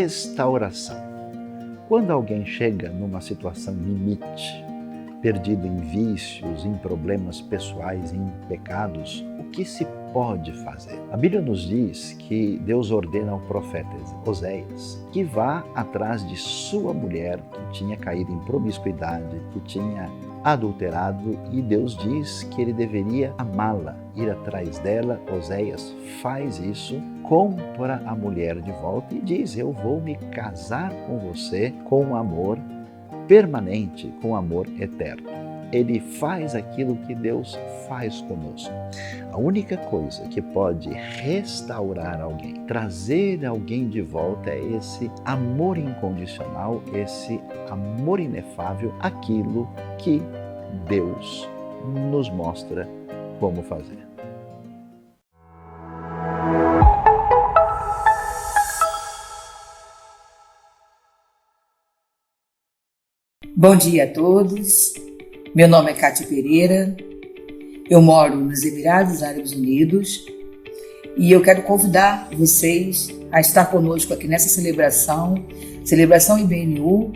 restauração. Quando alguém chega numa situação limite, perdido em vícios, em problemas pessoais, em pecados, o que se pode fazer? A Bíblia nos diz que Deus ordena ao profeta Oséias que vá atrás de sua mulher que tinha caído em promiscuidade, que tinha adulterado, e Deus diz que ele deveria amá-la, ir atrás dela. Oséias faz isso, compra a mulher de volta e diz: eu vou me casar com você com amor permanente, com amor eterno. Ele faz aquilo que Deus faz conosco. A única coisa que pode restaurar alguém, trazer alguém de volta, é esse amor incondicional, esse amor inefável, aquilo que Deus nos mostra como fazer. Bom dia a todos, meu nome é Cátia Pereira, eu moro nos Emirados Árabes Unidos e eu quero convidar vocês a estar conosco aqui nessa celebração IBNU,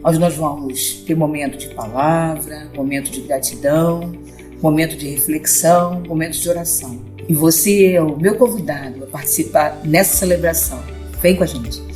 onde nós vamos ter momento de palavra, momento de gratidão, momento de reflexão, momento de oração. E você é o meu convidado a participar nessa celebração. Vem com a gente.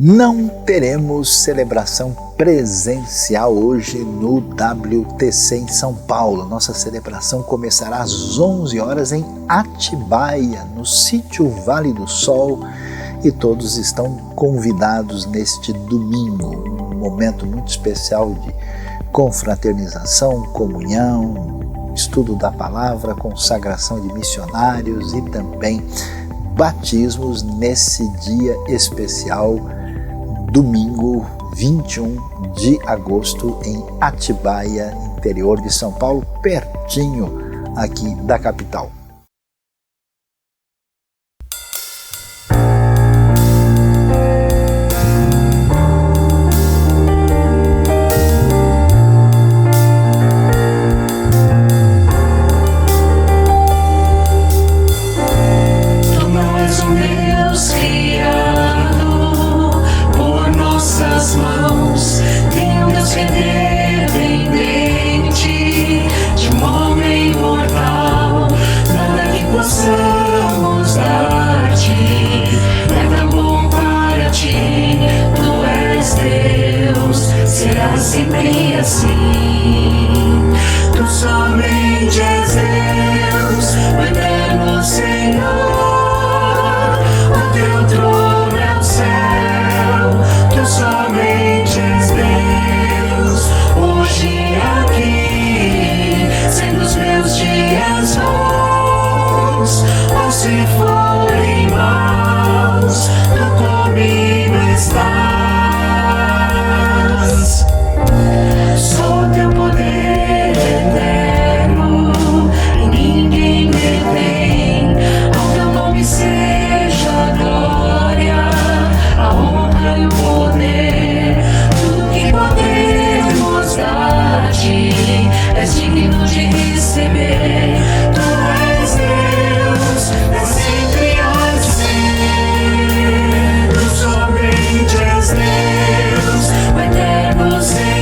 Não teremos celebração presencial hoje no WTC em São Paulo. Nossa celebração começará às 11 horas em Atibaia, no sítio Vale do Sol, e todos estão convidados neste domingo, um momento muito especial de confraternização, comunhão, estudo da palavra, consagração de missionários e também batismos nesse dia especial, domingo 21 de agosto, em Atibaia, interior de São Paulo, pertinho aqui da capital. Sempre assim, tu somente és Deus, o eterno Senhor, o teu trono é o céu, tu somente és Deus, hoje aqui, sendo os meus dias bons, ou se forem maus, tu comigo estás. Só teu poder eterno e ninguém detém. Ao teu nome seja a glória, a honra e o poder. Tudo que podemos dar-te és digno de receber. Tu és Deus, és sempre hás de ser. Tu somente és Deus, o eterno Senhor.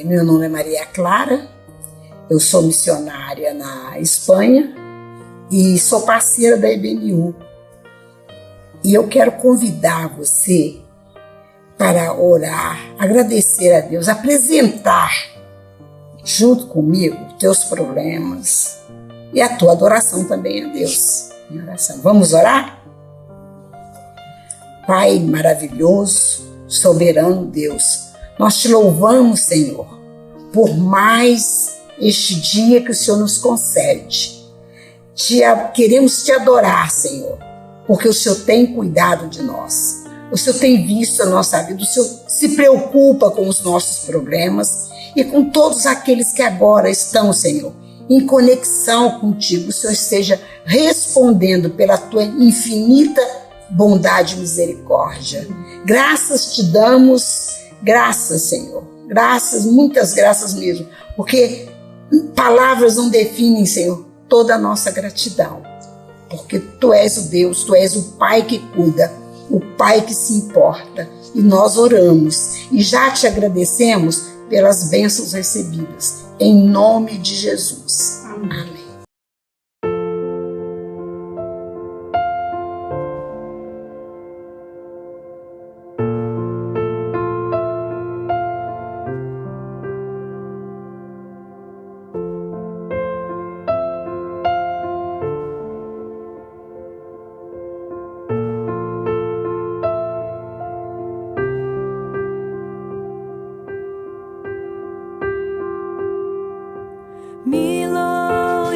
Meu nome é Maria Clara, eu sou missionária na Espanha e sou parceira da IBNU. E eu quero convidar você para orar, agradecer a Deus, apresentar junto comigo teus problemas e a tua adoração também a Deus. Em oração. Vamos orar? Pai maravilhoso, soberano Deus, nós te louvamos, Senhor, por mais este dia que o Senhor nos concede. Queremos te adorar, Senhor, porque o Senhor tem cuidado de nós. O Senhor tem visto a nossa vida, o Senhor se preocupa com os nossos problemas e com todos aqueles que agora estão, Senhor, em conexão contigo. O Senhor esteja respondendo pela tua infinita bondade e misericórdia. Graças te damos, graças, Senhor. Graças, muitas graças mesmo, porque palavras não definem, Senhor, toda a nossa gratidão. Porque tu és o Deus, tu és o Pai que cuida, o Pai que se importa. E nós oramos e já te agradecemos pelas bênçãos recebidas. Em nome de Jesus. Amém. Milagre.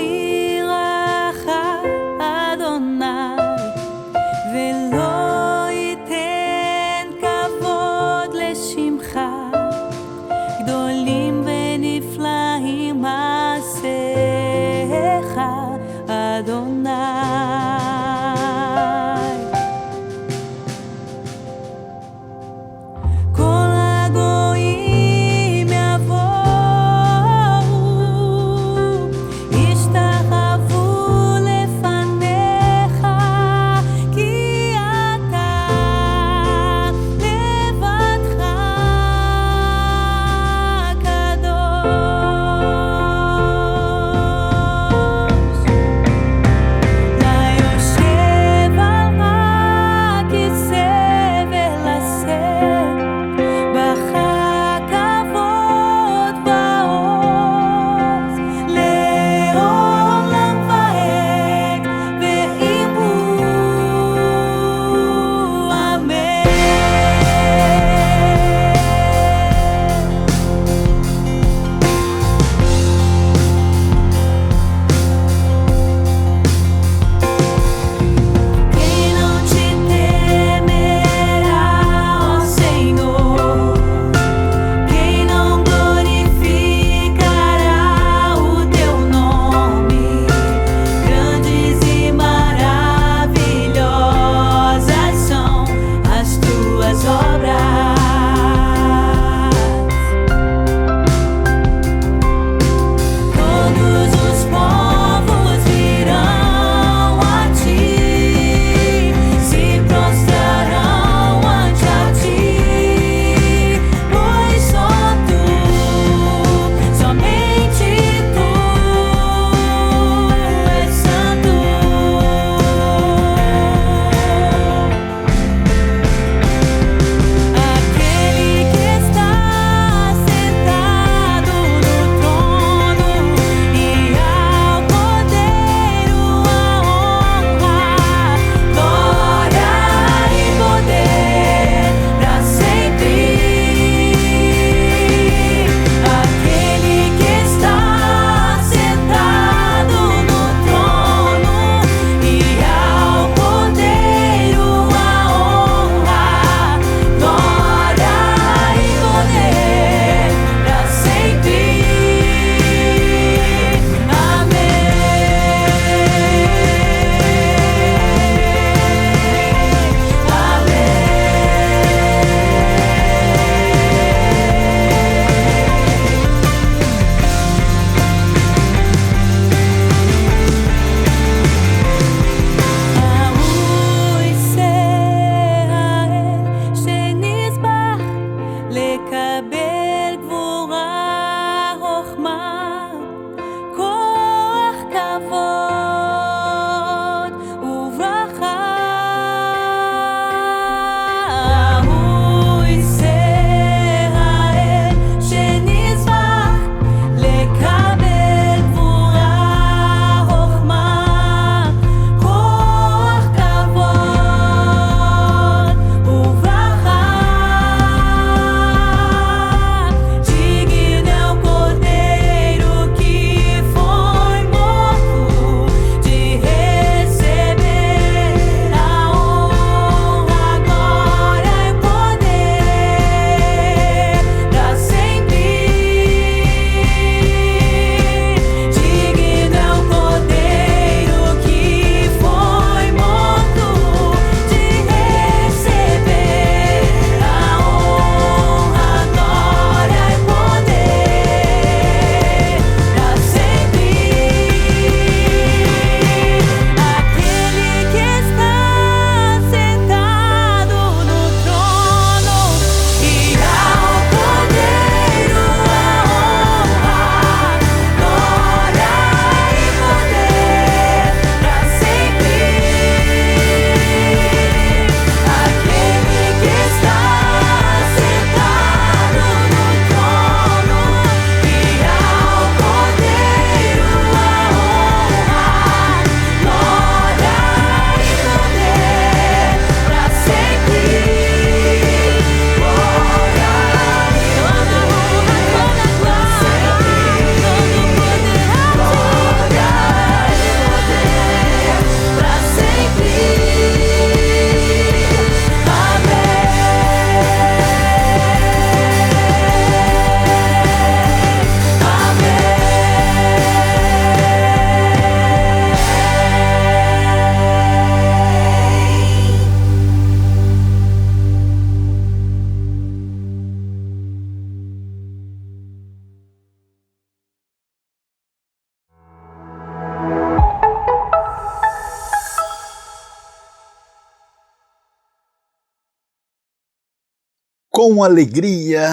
Com alegria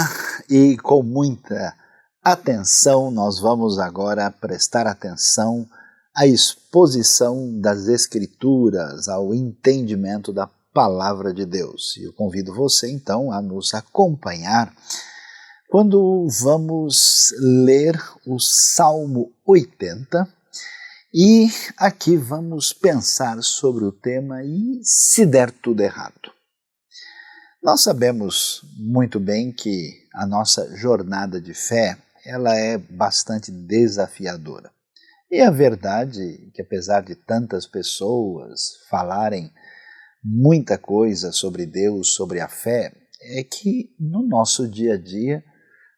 e com muita atenção, nós vamos agora prestar atenção à exposição das Escrituras, ao entendimento da Palavra de Deus. E eu convido você, então, a nos acompanhar quando vamos ler o Salmo 80 e aqui vamos pensar sobre o tema "E se der tudo errado?". Nós sabemos muito bem que a nossa jornada de fé ela é bastante desafiadora. E a verdade é que apesar de tantas pessoas falarem muita coisa sobre Deus, sobre a fé, é que no nosso dia a dia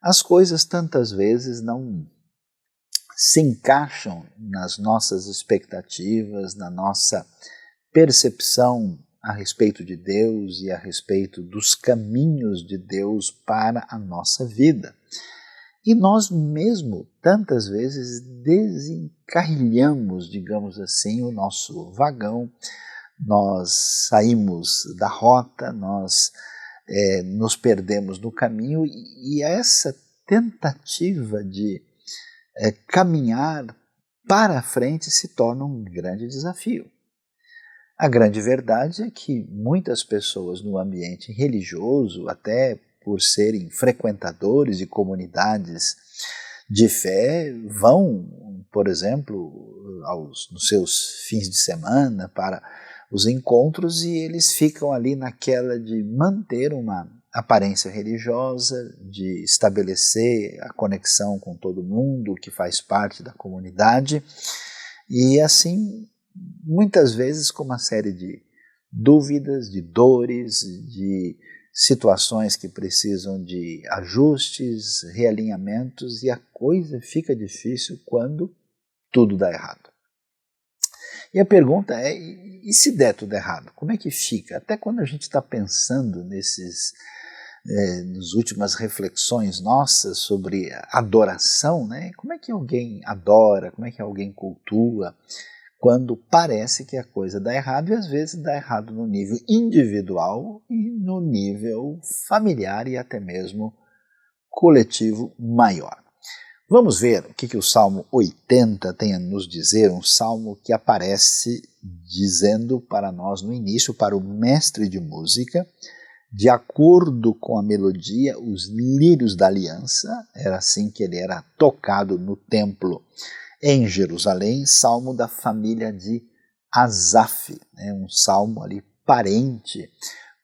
as coisas tantas vezes não se encaixam nas nossas expectativas, na nossa percepção a respeito de Deus e a respeito dos caminhos de Deus para a nossa vida. E nós mesmo, tantas vezes, desencarrilhamos, digamos assim, o nosso vagão, nós saímos da rota, nós nos perdemos no caminho e essa tentativa de caminhar para a frente se torna um grande desafio. A grande verdade é que muitas pessoas no ambiente religioso, até por serem frequentadores de comunidades de fé, vão, por exemplo, nos seus fins de semana para os encontros e eles ficam ali naquela de manter uma aparência religiosa, de estabelecer a conexão com todo mundo que faz parte da comunidade e assim muitas vezes com uma série de dúvidas, de dores, de situações que precisam de ajustes, realinhamentos e a coisa fica difícil quando tudo dá errado. E a pergunta é, e se der tudo errado? Como é que fica? Até quando a gente está pensando nas últimas reflexões nossas sobre adoração, né? Como é que alguém adora, como é que alguém cultua, quando parece que a coisa dá errado, e às vezes dá errado no nível individual e no nível familiar e até mesmo coletivo maior. Vamos ver o que o Salmo 80 tem a nos dizer, um salmo que aparece dizendo para nós no início, para o mestre de música, de acordo com a melodia, os lírios da aliança, era assim que ele era tocado no templo em Jerusalém, salmo da família de Asaf, né? Um salmo ali parente,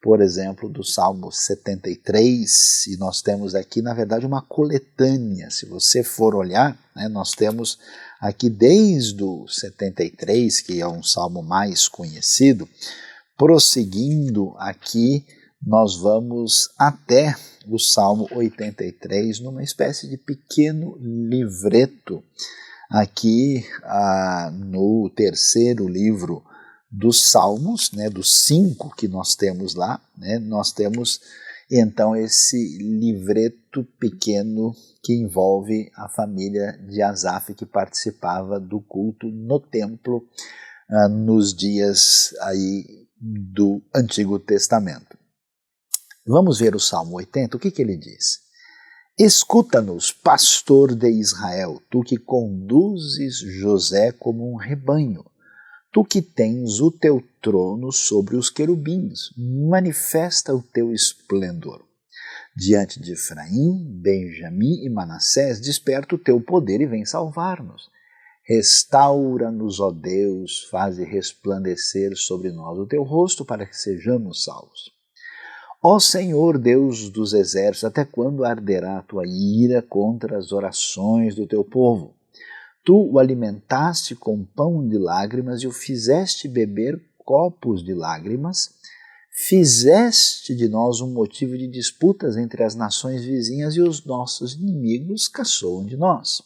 por exemplo, do Salmo 73, e nós temos aqui, na verdade, uma coletânea. Se você for olhar, né, nós temos aqui desde o 73, que é um salmo mais conhecido, prosseguindo aqui, nós vamos até o Salmo 83, numa espécie de pequeno livreto, aqui no terceiro livro dos Salmos, né, dos 5 que nós temos lá, né, nós temos então esse livreto pequeno que envolve a família de Asaf que participava do culto no templo nos dias aí do Antigo Testamento. Vamos ver o Salmo 80, o que ele diz? Escuta-nos, pastor de Israel, tu que conduzes José como um rebanho, tu que tens o teu trono sobre os querubins, manifesta o teu esplendor. Diante de Efraim, Benjamim e Manassés, desperta o teu poder e vem salvar-nos. Restaura-nos, ó Deus, faze resplandecer sobre nós o teu rosto para que sejamos salvos. Ó Senhor Deus dos exércitos, até quando arderá a tua ira contra as orações do teu povo? Tu o alimentaste com pão de lágrimas e o fizeste beber copos de lágrimas. Fizeste de nós um motivo de disputas entre as nações vizinhas e os nossos inimigos caçoam de nós.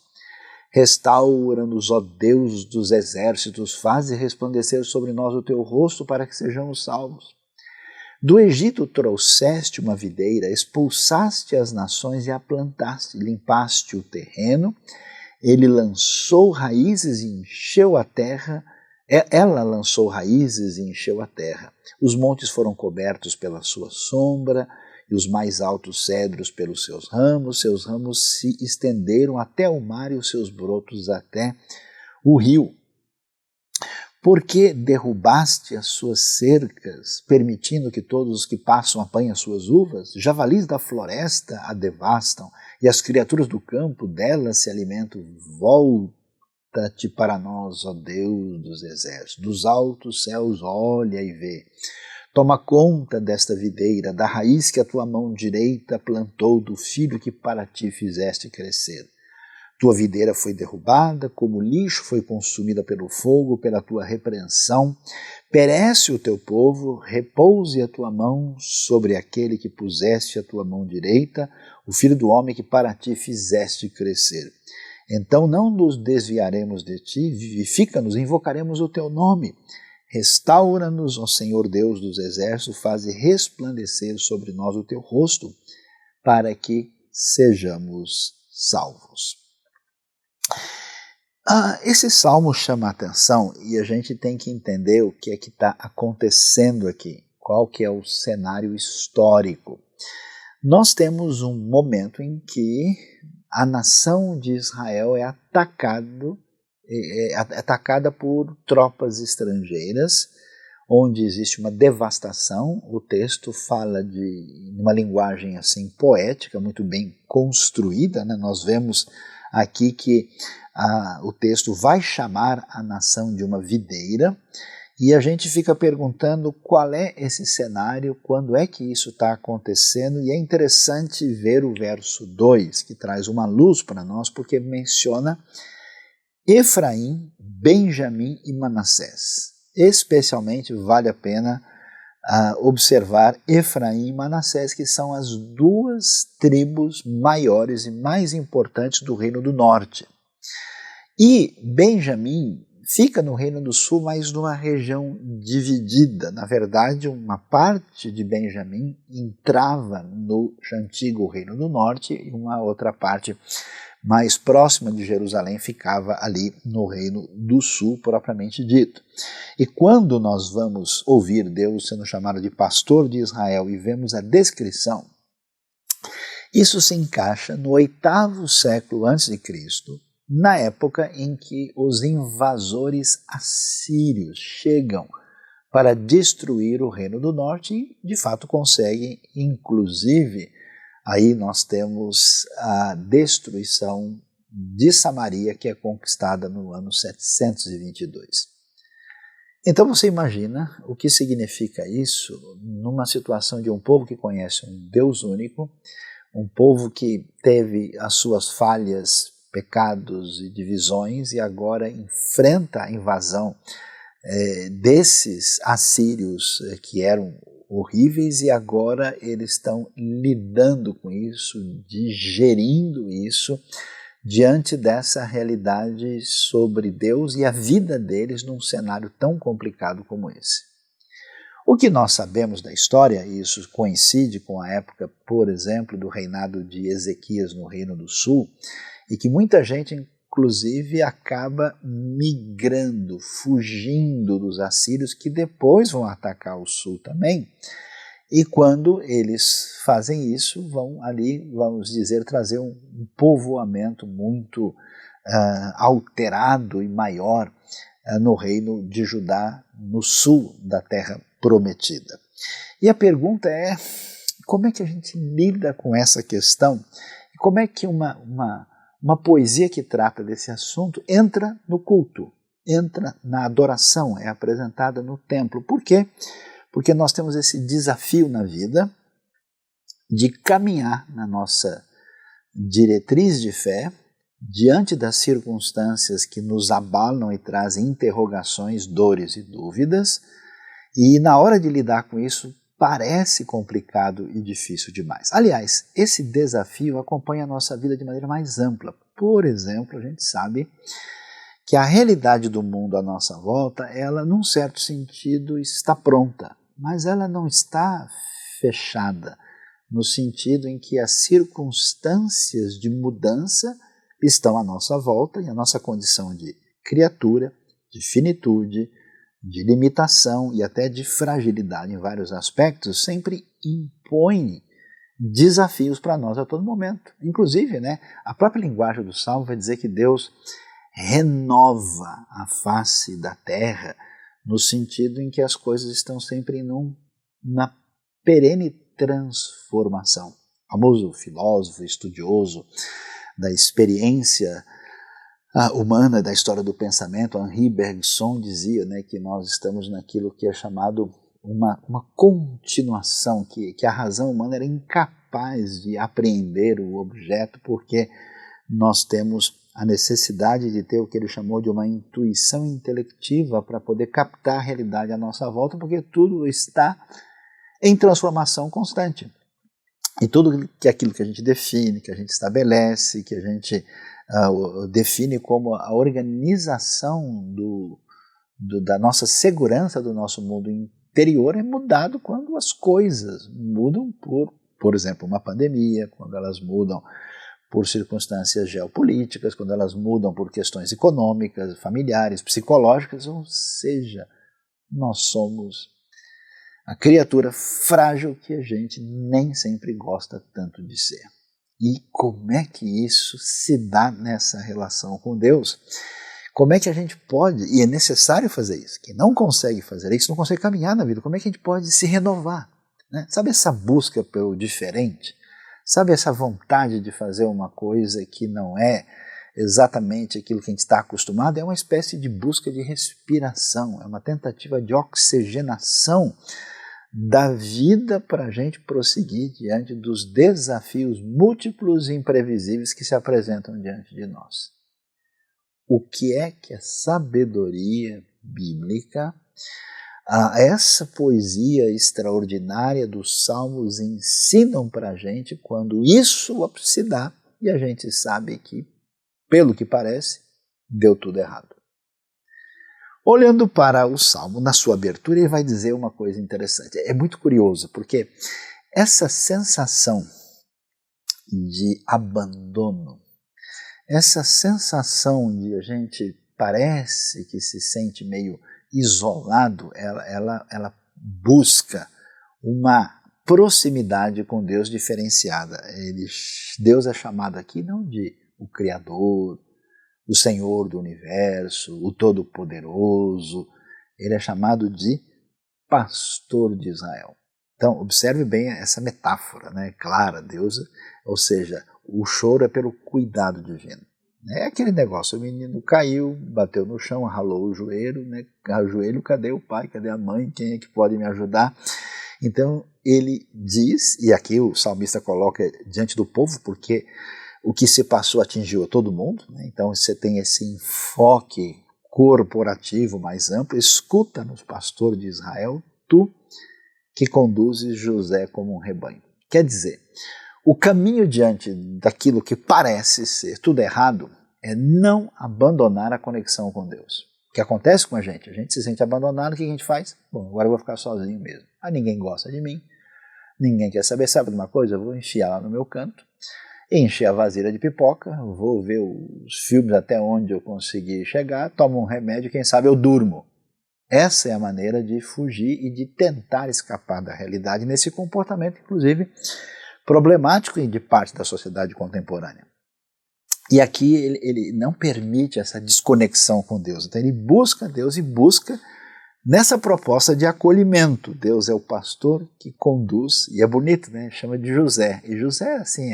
Restaura-nos, ó Deus dos exércitos, faze resplandecer sobre nós o teu rosto para que sejamos salvos. Do Egito trouxeste uma videira, expulsaste as nações e a plantaste, limpaste o terreno, ele lançou raízes e encheu a terra, ela lançou raízes e encheu a terra. Os montes foram cobertos pela sua sombra e os mais altos cedros pelos seus ramos se estenderam até o mar e os seus brotos até o rio. Porque derrubaste as suas cercas, permitindo que todos os que passam apanhem as suas uvas? Javalis da floresta a devastam, e as criaturas do campo delas se alimentam. Volta-te para nós, ó Deus dos exércitos, dos altos céus olha e vê. Toma conta desta videira, da raiz que a tua mão direita plantou, do filho que para ti fizeste crescer. Tua videira foi derrubada, como lixo foi consumida pelo fogo, pela tua repreensão. Perece o teu povo, repouse a tua mão sobre aquele que puseste a tua mão direita, o filho do homem que para ti fizeste crescer. Então não nos desviaremos de ti, vivifica-nos, invocaremos o teu nome. Restaura-nos, ó Senhor Deus dos exércitos, faze resplandecer sobre nós o teu rosto, para que sejamos salvos. Esse salmo chama a atenção e a gente tem que entender o que é que está acontecendo aqui, qual que é o cenário histórico. Nós temos um momento em que a nação de Israel é atacada por tropas estrangeiras, onde existe uma devastação. O texto fala de uma linguagem assim poética, muito bem construída, né? Nós vemos aqui que o texto vai chamar a nação de uma videira, e a gente fica perguntando qual é esse cenário, quando é que isso está acontecendo, e é interessante ver o verso 2, que traz uma luz para nós, porque menciona Efraim, Benjamim e Manassés. Especialmente vale a pena observar Efraim e Manassés, que são as duas tribos maiores e mais importantes do Reino do Norte. E Benjamim fica no Reino do Sul, mas numa região dividida. Na verdade, uma parte de Benjamim entrava no antigo Reino do Norte e uma outra parte mais próxima de Jerusalém ficava ali no Reino do Sul, propriamente dito. E quando nós vamos ouvir Deus sendo chamado de pastor de Israel e vemos a descrição, isso se encaixa no 8º século a.C., na época em que os invasores assírios chegam para destruir o Reino do Norte e, de fato, conseguem, inclusive, aí nós temos a destruição de Samaria, que é conquistada no ano 722. Então você imagina o que significa isso numa situação de um povo que conhece um Deus único, um povo que teve as suas falhas, pecados e divisões e agora enfrenta a invasão desses assírios que eram horríveis, e agora eles estão lidando com isso, digerindo isso, diante dessa realidade sobre Deus e a vida deles num cenário tão complicado como esse. O que nós sabemos da história, e isso coincide com a época, por exemplo, do reinado de Ezequias no Reino do Sul, e que muita gente, inclusive, acaba migrando, fugindo dos assírios, que depois vão atacar o sul também. E quando eles fazem isso, vão ali, vamos dizer, trazer um povoamento muito alterado e maior no reino de Judá, no sul da terra prometida. E a pergunta é, como é que a gente lida com essa questão? E como é que uma poesia que trata desse assunto entra no culto, entra na adoração, é apresentada no templo? Por quê? Porque nós temos esse desafio na vida de caminhar na nossa diretriz de fé diante das circunstâncias que nos abalam e trazem interrogações, dores e dúvidas, e na hora de lidar com isso parece complicado e difícil demais. Aliás, esse desafio acompanha a nossa vida de maneira mais ampla. Por exemplo, a gente sabe que a realidade do mundo à nossa volta, ela, num certo sentido, está pronta, mas ela não está fechada, no sentido em que as circunstâncias de mudança estão à nossa volta e a nossa condição de criatura, de finitude, de limitação e até de fragilidade em vários aspectos sempre impõe desafios para nós a todo momento. Inclusive, né, a própria linguagem do Salmo vai dizer que Deus renova a face da terra, no sentido em que as coisas estão sempre na perene transformação. O famoso filósofo, estudioso da experiência humana, da história do pensamento, Henri Bergson, dizia, né, que nós estamos naquilo que é chamado uma continuação, que a razão humana era incapaz de apreender o objeto, porque nós temos a necessidade de ter o que ele chamou de uma intuição intelectiva para poder captar a realidade à nossa volta, porque tudo está em transformação constante. E tudo que aquilo que a gente define, que a gente estabelece, que a gente define como a organização da nossa segurança do nosso mundo interior é mudado quando as coisas mudam por exemplo, uma pandemia, quando elas mudam por circunstâncias geopolíticas, quando elas mudam por questões econômicas, familiares, psicológicas, ou seja, nós somos a criatura frágil que a gente nem sempre gosta tanto de ser. E como é que isso se dá nessa relação com Deus? Como é que a gente pode, e é necessário fazer isso, quem não consegue fazer isso, não consegue caminhar na vida, como é que a gente pode se renovar? Né? Sabe essa busca pelo diferente? Sabe essa vontade de fazer uma coisa que não é exatamente aquilo que a gente está acostumado? É uma espécie de busca de respiração, é uma tentativa de oxigenação da vida para a gente prosseguir diante dos desafios múltiplos e imprevisíveis que se apresentam diante de nós. O que é que a sabedoria bíblica, essa poesia extraordinária dos Salmos ensinam para a gente quando isso se dá e a gente sabe que, pelo que parece, deu tudo errado? Olhando para o Salmo, na sua abertura, ele vai dizer uma coisa interessante. É muito curioso, porque essa sensação de abandono, essa sensação de a gente parece que se sente meio isolado, ela busca uma proximidade com Deus diferenciada. Deus é chamado aqui não de o Criador, o Senhor do Universo, o Todo-Poderoso, ele é chamado de Pastor de Israel. Então, observe bem essa metáfora, né, clara, Deus, ou seja, o choro é pelo cuidado divino. É aquele negócio, o menino caiu, bateu no chão, ralou o joelho, né, cadê o pai, cadê a mãe, quem é que pode me ajudar? Então, ele diz, e aqui o salmista coloca diante do povo, porque o que se passou atingiu todo mundo, né? Então você tem esse enfoque corporativo mais amplo. Escuta-nos, pastor de Israel, tu que conduzes José como um rebanho. Quer dizer, o caminho diante daquilo que parece ser tudo errado é não abandonar a conexão com Deus. O que acontece com a gente se sente abandonado, o que a gente faz? Bom, agora eu vou ficar sozinho mesmo. Ninguém gosta de mim, ninguém quer saber, sabe de uma coisa? Eu vou enfiar lá no meu canto, encher a vasilha de pipoca, vou ver os filmes até onde eu conseguir chegar, tomo um remédio, quem sabe eu durmo. Essa é a maneira de fugir e de tentar escapar da realidade nesse comportamento, inclusive, problemático de parte da sociedade contemporânea. E aqui ele não permite essa desconexão com Deus. Então ele busca Deus e busca nessa proposta de acolhimento. Deus é o pastor que conduz, e é bonito, né? Chama de José. E José, assim,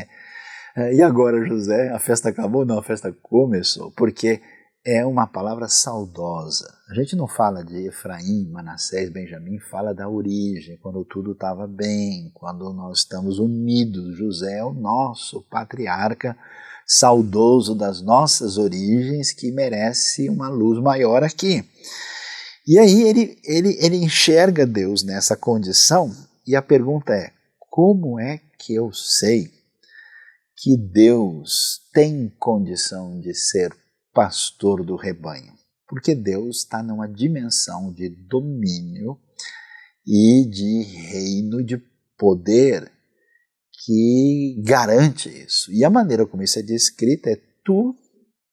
e agora, José? A festa acabou? Não, a festa começou, porque é uma palavra saudosa. A gente não fala de Efraim, Manassés, Benjamim, fala da origem, quando tudo estava bem, quando nós estamos unidos. José é o nosso patriarca saudoso das nossas origens, que merece uma luz maior aqui. E aí ele enxerga Deus nessa condição, e a pergunta é, como é que eu sei que Deus tem condição de ser pastor do rebanho? Porque Deus está numa dimensão de domínio e de reino, de poder, que garante isso. E a maneira como isso é descrita é tu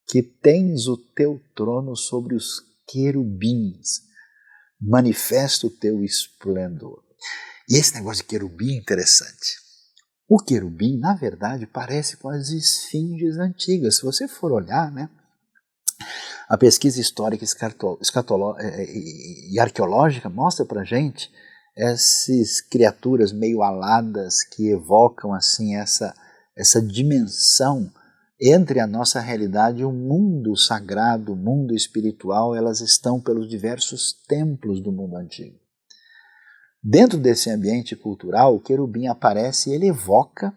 que tens o teu trono sobre os querubins, manifesta o teu esplendor. E esse negócio de querubim é interessante. O querubim, na verdade, parece com as esfinges antigas. Se você for olhar, né, a pesquisa histórica e arqueológica mostra para a gente essas criaturas meio aladas que evocam assim essa dimensão entre a nossa realidade e o mundo sagrado, o mundo espiritual. Elas estão pelos diversos templos do mundo antigo. Dentro desse ambiente cultural, o querubim aparece e ele evoca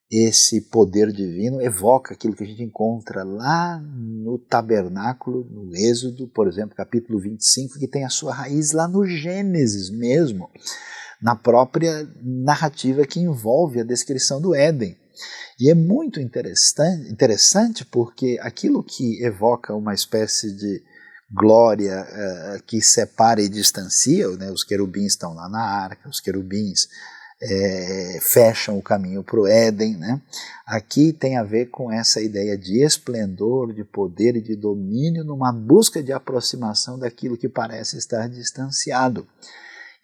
esse poder divino, evoca aquilo que a gente encontra lá no tabernáculo, no Êxodo, por exemplo, capítulo 25, que tem a sua raiz lá no Gênesis mesmo, na própria narrativa que envolve a descrição do Éden. E é muito interessante porque aquilo que evoca uma espécie de glória que separa e distancia, né? Os querubins estão lá na arca, os querubins fecham o caminho para o Éden, né? Aqui tem a ver com essa ideia de esplendor, de poder e de domínio numa busca de aproximação daquilo que parece estar distanciado.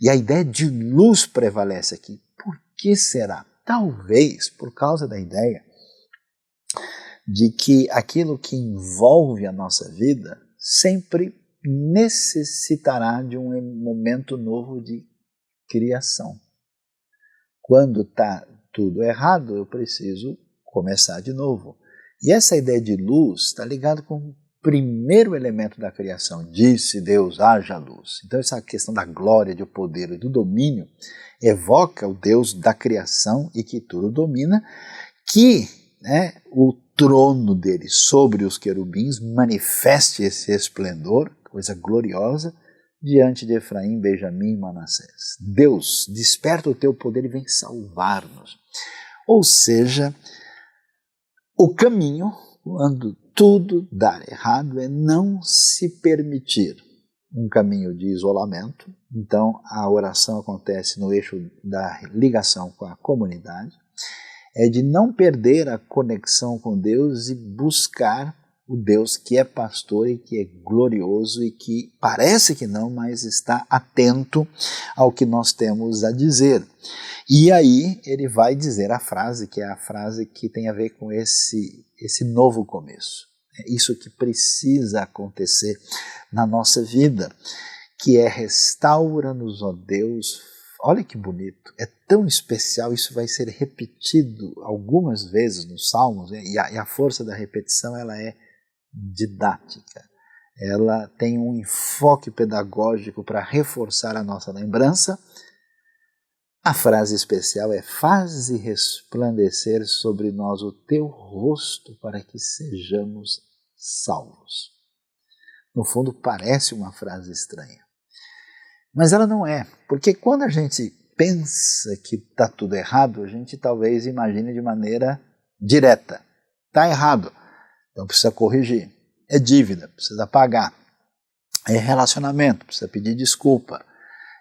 E a ideia de luz prevalece aqui. Por que será? Talvez por causa da ideia de que aquilo que envolve a nossa vida sempre necessitará de um momento novo de criação. Quando está tudo errado, eu preciso começar de novo. E essa ideia de luz está ligada com o primeiro elemento da criação. Disse Deus, haja luz. Então essa questão da glória, do poder e do domínio evoca o Deus da criação e que tudo domina, que o trono dele sobre os querubins manifeste esse esplendor, coisa gloriosa, diante de Efraim, Benjamim e Manassés. Deus, desperta o teu poder e vem salvar-nos. Ou seja, o caminho, quando tudo dar errado, é não se permitir um caminho de isolamento. Então a oração acontece no eixo da ligação com a comunidade, é de não perder a conexão com Deus e buscar o Deus que é pastor e que é glorioso e que parece que não, mas está atento ao que nós temos a dizer. E aí ele vai dizer a frase, que é a frase que tem a ver com esse novo começo. É isso que precisa acontecer na nossa vida, que é restaura-nos, ó Deus. Olha que bonito, é tão especial, isso vai ser repetido algumas vezes nos Salmos, e a força da repetição ela é didática, ela tem um enfoque pedagógico para reforçar a nossa lembrança. A frase especial é: faze resplandecer sobre nós o teu rosto para que sejamos salvos. No fundo parece uma frase estranha, mas ela não é, porque quando a gente pensa que está tudo errado, a gente talvez imagine de maneira direta. Está errado, então precisa corrigir. É dívida, precisa pagar. É relacionamento, precisa pedir desculpa.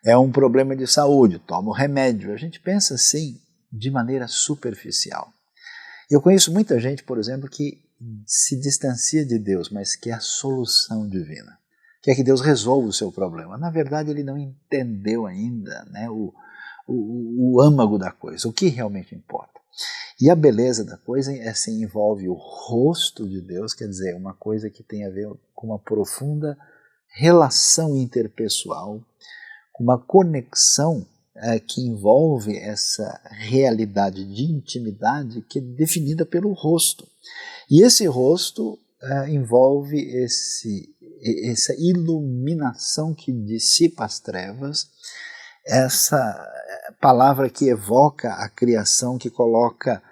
É um problema de saúde, toma o remédio. A gente pensa assim de maneira superficial. Eu conheço muita gente, por exemplo, que se distancia de Deus, mas quer a solução divina. Quer que Deus resolva o seu problema. Na verdade, ele não entendeu ainda, né, o âmago da coisa, o que realmente importa. E a beleza da coisa assim, envolve o rosto de Deus, quer dizer, uma coisa que tem a ver com uma profunda relação interpessoal, com uma conexão que envolve essa realidade de intimidade que é definida pelo rosto. E esse rosto envolve essa iluminação que dissipa as trevas, essa palavra que evoca a criação, que coloca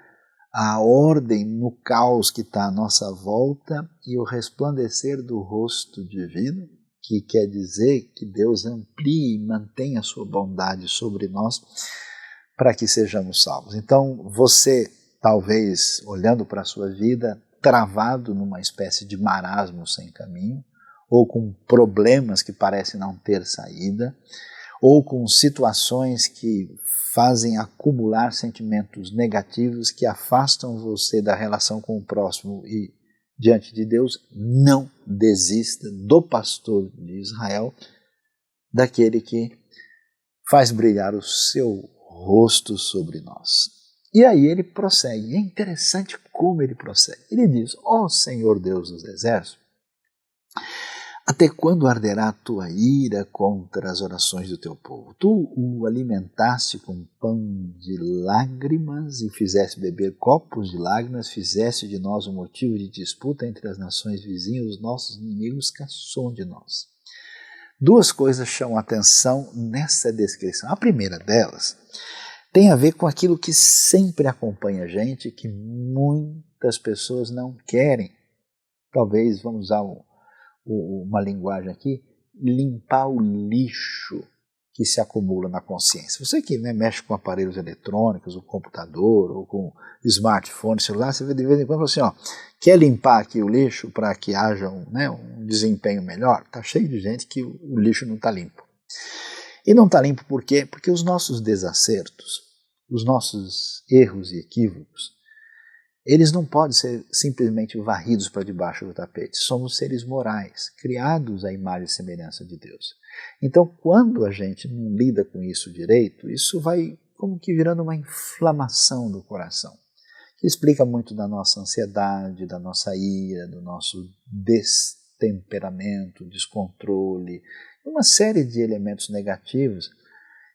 a ordem no caos que está à nossa volta, e o resplandecer do rosto divino, que quer dizer que Deus amplie e mantenha a sua bondade sobre nós para que sejamos salvos. Então você, talvez, olhando para a sua vida, travado numa espécie de marasmo sem caminho, ou com problemas que parecem não ter saída, ou com situações que fazem acumular sentimentos negativos que afastam você da relação com o próximo e diante de Deus, não desista do pastor de Israel, daquele que faz brilhar o seu rosto sobre nós. E aí ele prossegue. É interessante como ele prossegue. Ele diz: ó Senhor Deus dos exércitos, até quando arderá a tua ira contra as orações do teu povo? Tu o alimentaste com pão de lágrimas e fizeste beber copos de lágrimas, fizeste de nós um motivo de disputa entre as nações vizinhas, os nossos inimigos caçam de nós. Duas coisas chamam a atenção nessa descrição. A primeira delas tem a ver com aquilo que sempre acompanha a gente, que muitas pessoas não querem. Talvez, vamos usar uma linguagem aqui, limpar o lixo que se acumula na consciência. Você que mexe com aparelhos eletrônicos, o computador, ou com smartphone, celular, você vê de vez em quando assim, ó, quer limpar aqui o lixo para que haja um desempenho melhor? Está cheio de gente que o lixo não está limpo. E não está limpo por quê? Porque os nossos desacertos, os nossos erros e equívocos, eles não podem ser simplesmente varridos para debaixo do tapete. Somos seres morais, criados à imagem e semelhança de Deus. Então, quando a gente não lida com isso direito, isso vai como que virando uma inflamação do coração, que explica muito da nossa ansiedade, da nossa ira, do nosso destemperamento, descontrole, uma série de elementos negativos.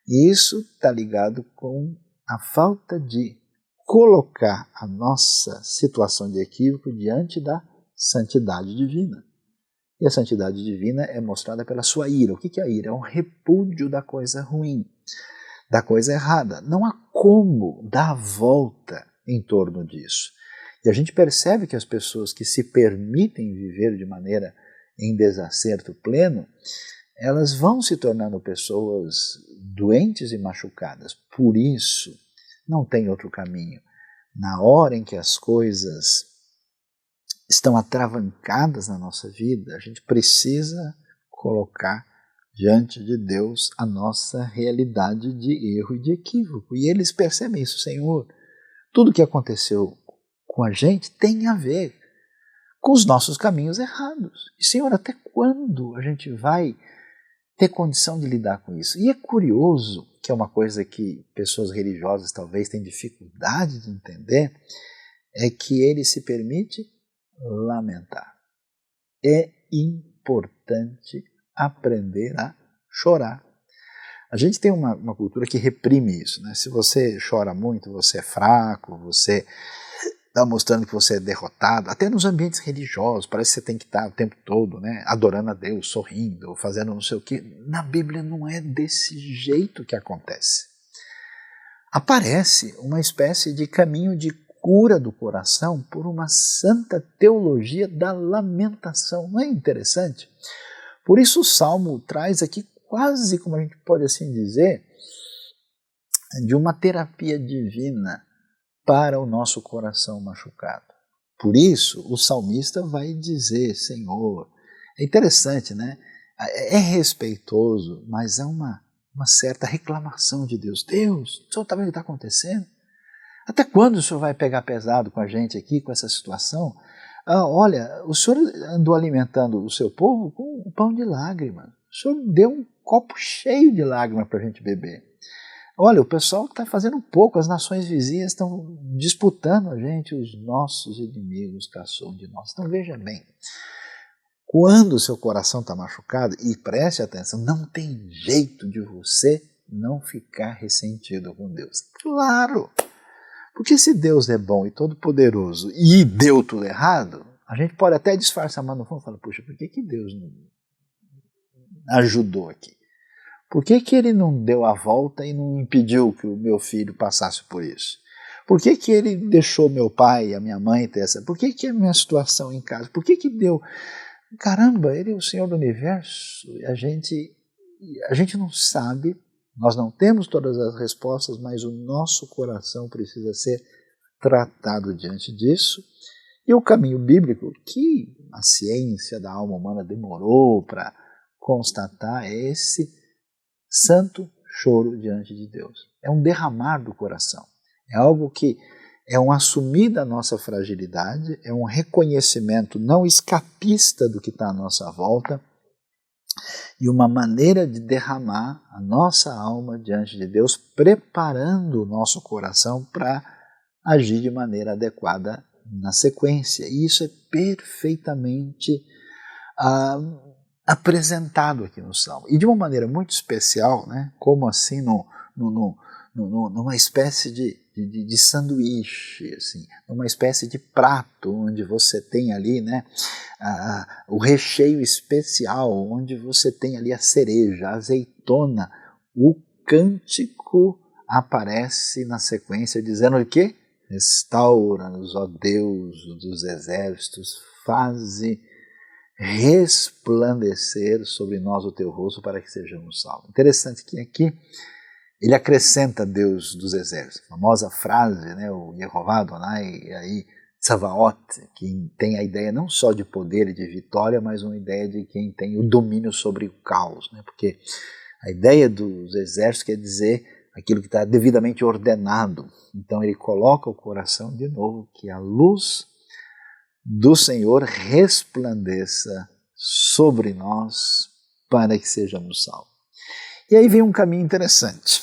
E isso está ligado com a falta de colocar a nossa situação de equívoco diante da santidade divina. E a santidade divina é mostrada pela sua ira. O que é a ira? É um repúdio da coisa ruim, da coisa errada. Não há como dar a volta em torno disso. E a gente percebe que as pessoas que se permitem viver de maneira em desacerto pleno, elas vão se tornando pessoas doentes e machucadas. Por isso, não tem outro caminho. Na hora em que as coisas estão atravancadas na nossa vida, a gente precisa colocar diante de Deus a nossa realidade de erro e de equívoco. E eles percebem isso: Senhor, tudo que aconteceu com a gente tem a ver com os nossos caminhos errados. E Senhor, até quando a gente vai ter condição de lidar com isso? E é curioso, que é uma coisa que pessoas religiosas talvez têm dificuldade de entender, é que ele se permite lamentar. É importante aprender a chorar. A gente tem uma cultura que reprime isso, né? Se você chora muito, você é fraco, você está mostrando que você é derrotado. Até nos ambientes religiosos, parece que você tem que estar o tempo todo, né, adorando a Deus, sorrindo, fazendo não sei o quê. Na Bíblia não é desse jeito que acontece. Aparece uma espécie de caminho de cura do coração por uma santa teologia da lamentação. Não é interessante? Por isso o Salmo traz aqui quase, como a gente pode assim dizer, de uma terapia divina para o nosso coração machucado. Por isso, o salmista vai dizer: Senhor, é interessante, né? É respeitoso, mas há uma certa reclamação de Deus. Deus, o Senhor está vendo o que está acontecendo? Até quando o Senhor vai pegar pesado com a gente aqui, com essa situação? Olha, o Senhor andou alimentando o seu povo com um pão de lágrimas. O Senhor deu um copo cheio de lágrimas para a gente beber. Olha, o pessoal está fazendo pouco, as nações vizinhas estão disputando a gente, os nossos inimigos caçam de nós. Então veja bem, quando o seu coração está machucado, e preste atenção, não tem jeito de você não ficar ressentido com Deus. Claro, porque se Deus é bom e todo-poderoso e deu tudo errado, a gente pode até disfarçar, mas no fundo fala: puxa, por que Deus não ajudou aqui? Por que ele não deu a volta e não impediu que o meu filho passasse por isso? Por que ele deixou meu pai e a minha mãe ter essa? Por que a minha situação em casa? Por que deu? Caramba, ele é o Senhor do Universo. A gente não sabe, nós não temos todas as respostas, mas o nosso coração precisa ser tratado diante disso. E o caminho bíblico, que a ciência da alma humana demorou para constatar, é esse santo choro diante de Deus. É um derramar do coração. É algo que é um assumir da nossa fragilidade, é um reconhecimento não escapista do que está à nossa volta e uma maneira de derramar a nossa alma diante de Deus, preparando o nosso coração para agir de maneira adequada na sequência. E isso é perfeitamente apresentado aqui no Salmo. E de uma maneira muito especial, né? Como assim numa espécie de sanduíche, assim, numa espécie de prato, onde você tem ali, né, o recheio especial, onde você tem ali a cereja, a azeitona. O cântico aparece na sequência dizendo o quê? Restaura-nos, ó Deus dos exércitos, faze resplandecer sobre nós o teu rosto para que sejamos salvos. Interessante que aqui ele acrescenta Deus dos exércitos, a famosa frase, né, o Yehová Adonai, aí Tsavaot, que tem a ideia não só de poder e de vitória, mas uma ideia de quem tem o domínio sobre o caos, né, porque a ideia dos exércitos quer dizer aquilo que está devidamente ordenado. Então ele coloca o coração de novo, que a luz do Senhor resplandeça sobre nós para que sejamos salvos. E aí vem um caminho interessante,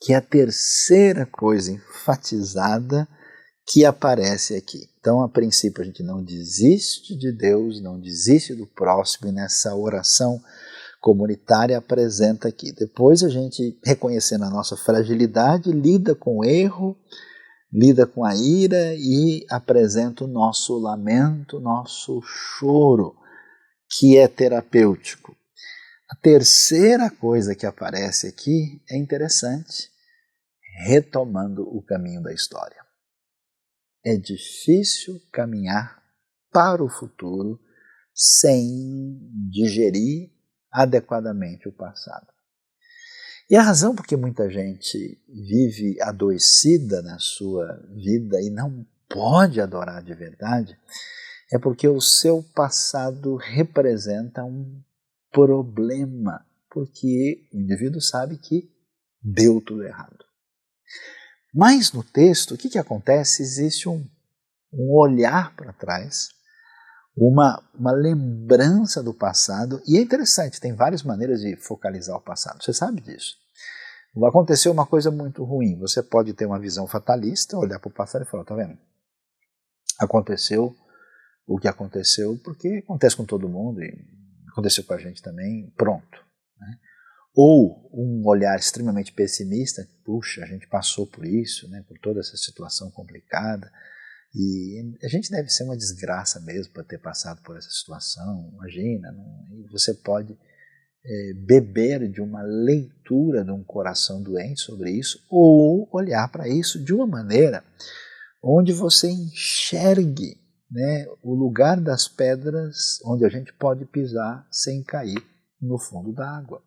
que é a terceira coisa enfatizada que aparece aqui. Então, a princípio, a gente não desiste de Deus, não desiste do próximo, e nessa oração comunitária apresenta aqui. Depois a gente, reconhecendo a nossa fragilidade, lida com o erro, lida com a ira e apresenta o nosso lamento, nosso choro, que é terapêutico. A terceira coisa que aparece aqui é interessante, retomando o caminho da história. É difícil caminhar para o futuro sem digerir adequadamente o passado. E a razão por que muita gente vive adoecida na sua vida e não pode adorar de verdade é porque o seu passado representa um problema, porque o indivíduo sabe que deu tudo errado. Mas no texto, o que acontece? Existe um olhar para trás, uma lembrança do passado, e é interessante, tem várias maneiras de focalizar o passado, você sabe disso. Aconteceu uma coisa muito ruim, você pode ter uma visão fatalista, olhar para o passado e falar, tá vendo? Aconteceu o que aconteceu, porque acontece com todo mundo, e aconteceu com a gente também, pronto. Né? Ou um olhar extremamente pessimista, puxa, a gente passou por isso, né, por toda essa situação complicada, e a gente deve ser uma desgraça mesmo para ter passado por essa situação, imagina, e você pode beber de uma leitura de um coração doente sobre isso, ou olhar para isso de uma maneira onde você enxergue, né, o lugar das pedras onde a gente pode pisar sem cair no fundo da água.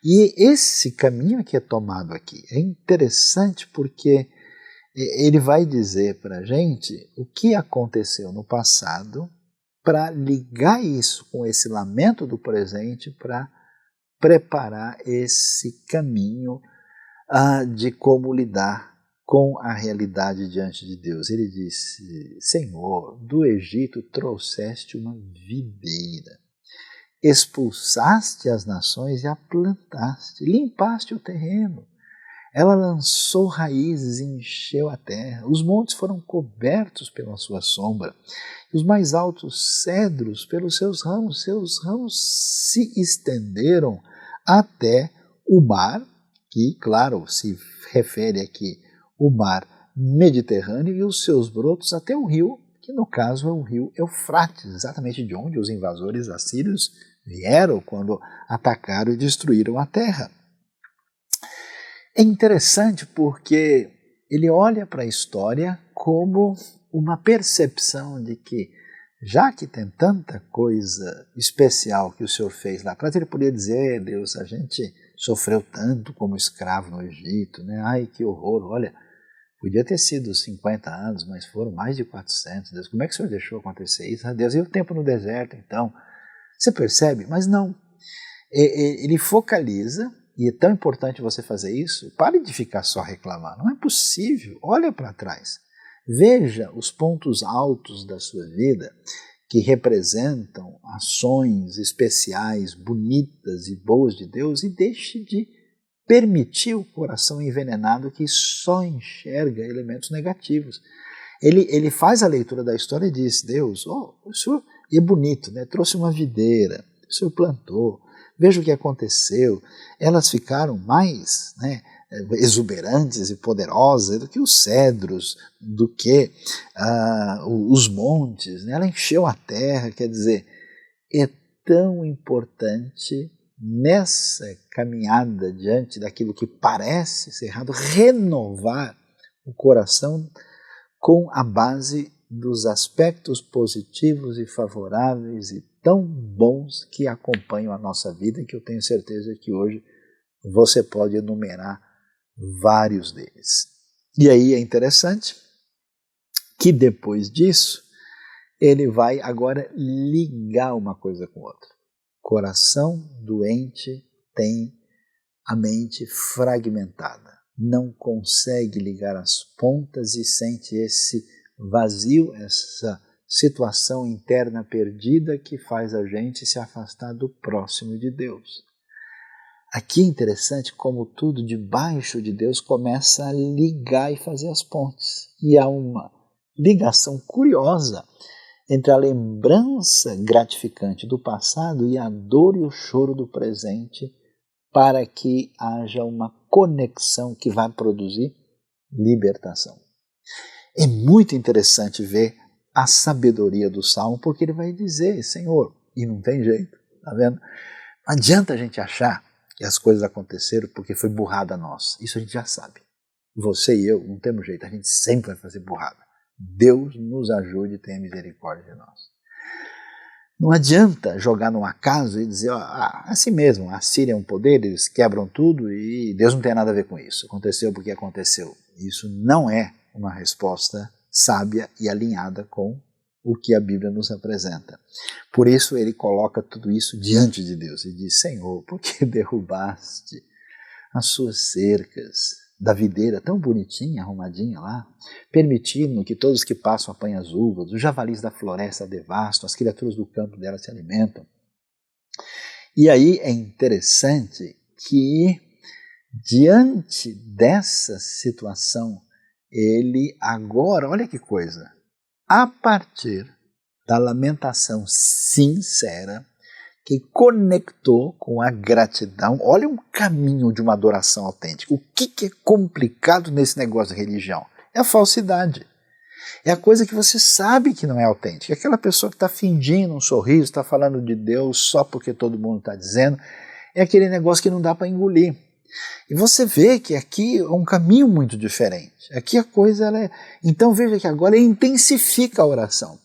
E esse caminho que é tomado aqui é interessante porque ele vai dizer para a gente o que aconteceu no passado para ligar isso com esse lamento do presente para preparar esse caminho de como lidar com a realidade diante de Deus. Ele disse, Senhor, do Egito trouxeste uma videira, expulsaste as nações e a plantaste, limpaste o terreno. Ela lançou raízes e encheu a terra. Os montes foram cobertos pela sua sombra. Os mais altos cedros pelos seus ramos se estenderam até o mar, que, claro, se refere aqui o mar Mediterrâneo, e os seus brotos até o rio, que no caso é o rio Eufrates, exatamente de onde os invasores assírios vieram quando atacaram e destruíram a terra. É interessante porque ele olha para a história como uma percepção de que, já que tem tanta coisa especial que o Senhor fez lá atrás, ele poderia dizer, Deus, a gente sofreu tanto como escravo no Egito, né? Ai, que horror, olha, podia ter sido 50 anos, mas foram mais de 400, Deus, como é que o Senhor deixou acontecer isso? Ah, Deus, e o tempo no deserto, então? Você percebe? Mas não, ele focaliza, e é tão importante você fazer isso, pare de ficar só reclamando, não é possível, olha para trás, veja os pontos altos da sua vida que representam ações especiais, bonitas e boas de Deus, e deixe de permitir o coração envenenado que só enxerga elementos negativos. Ele faz a leitura da história e diz, Deus, o Senhor, e é bonito, né? Trouxe uma videira, o Senhor plantou, veja o que aconteceu, elas ficaram mais, né, exuberantes e poderosas do que os cedros, do que os montes, né? Ela encheu a terra, quer dizer, é tão importante nessa caminhada diante daquilo que parece ser errado, renovar o coração com a base dos aspectos positivos e favoráveis e tão bons que acompanham a nossa vida, e que eu tenho certeza que hoje você pode enumerar vários deles. E aí é interessante que depois disso, ele vai agora ligar uma coisa com outra. Coração doente tem a mente fragmentada, não consegue ligar as pontas e sente esse vazio, essa situação interna perdida que faz a gente se afastar do próximo de Deus. Aqui é interessante como tudo debaixo de Deus começa a ligar e fazer as pontes. E há uma ligação curiosa entre a lembrança gratificante do passado e a dor e o choro do presente, para que haja uma conexão que vai produzir libertação. É muito interessante ver a sabedoria do Salmo, porque ele vai dizer, Senhor, e não tem jeito, tá vendo? Não adianta a gente achar que as coisas aconteceram porque foi burrada nossa. Isso a gente já sabe. Você e eu não temos jeito, a gente sempre vai fazer burrada. Deus nos ajude e tenha misericórdia de nós. Não adianta jogar no acaso e dizer, assim mesmo, a Síria é um poder, eles quebram tudo e Deus não tem nada a ver com isso. Aconteceu porque aconteceu. Isso não é uma resposta sábia e alinhada com o que a Bíblia nos apresenta. Por isso ele coloca tudo isso diante de Deus e diz, Senhor, por que derrubaste as suas cercas da videira tão bonitinha, arrumadinha lá, permitindo que todos que passam apanhem as uvas, os javalis da floresta devastam, as criaturas do campo dela se alimentam. E aí é interessante que, diante dessa situação, ele agora, olha que coisa, a partir da lamentação sincera, que conectou com a gratidão, olha um caminho de uma adoração autêntica. O que é complicado nesse negócio de religião? É a falsidade. É a coisa que você sabe que não é autêntica. Aquela pessoa que está fingindo um sorriso, está falando de Deus só porque todo mundo está dizendo, é aquele negócio que não dá para engolir. E você vê que aqui é um caminho muito diferente. Aqui a coisa ela é... Então veja que agora ele intensifica a oração.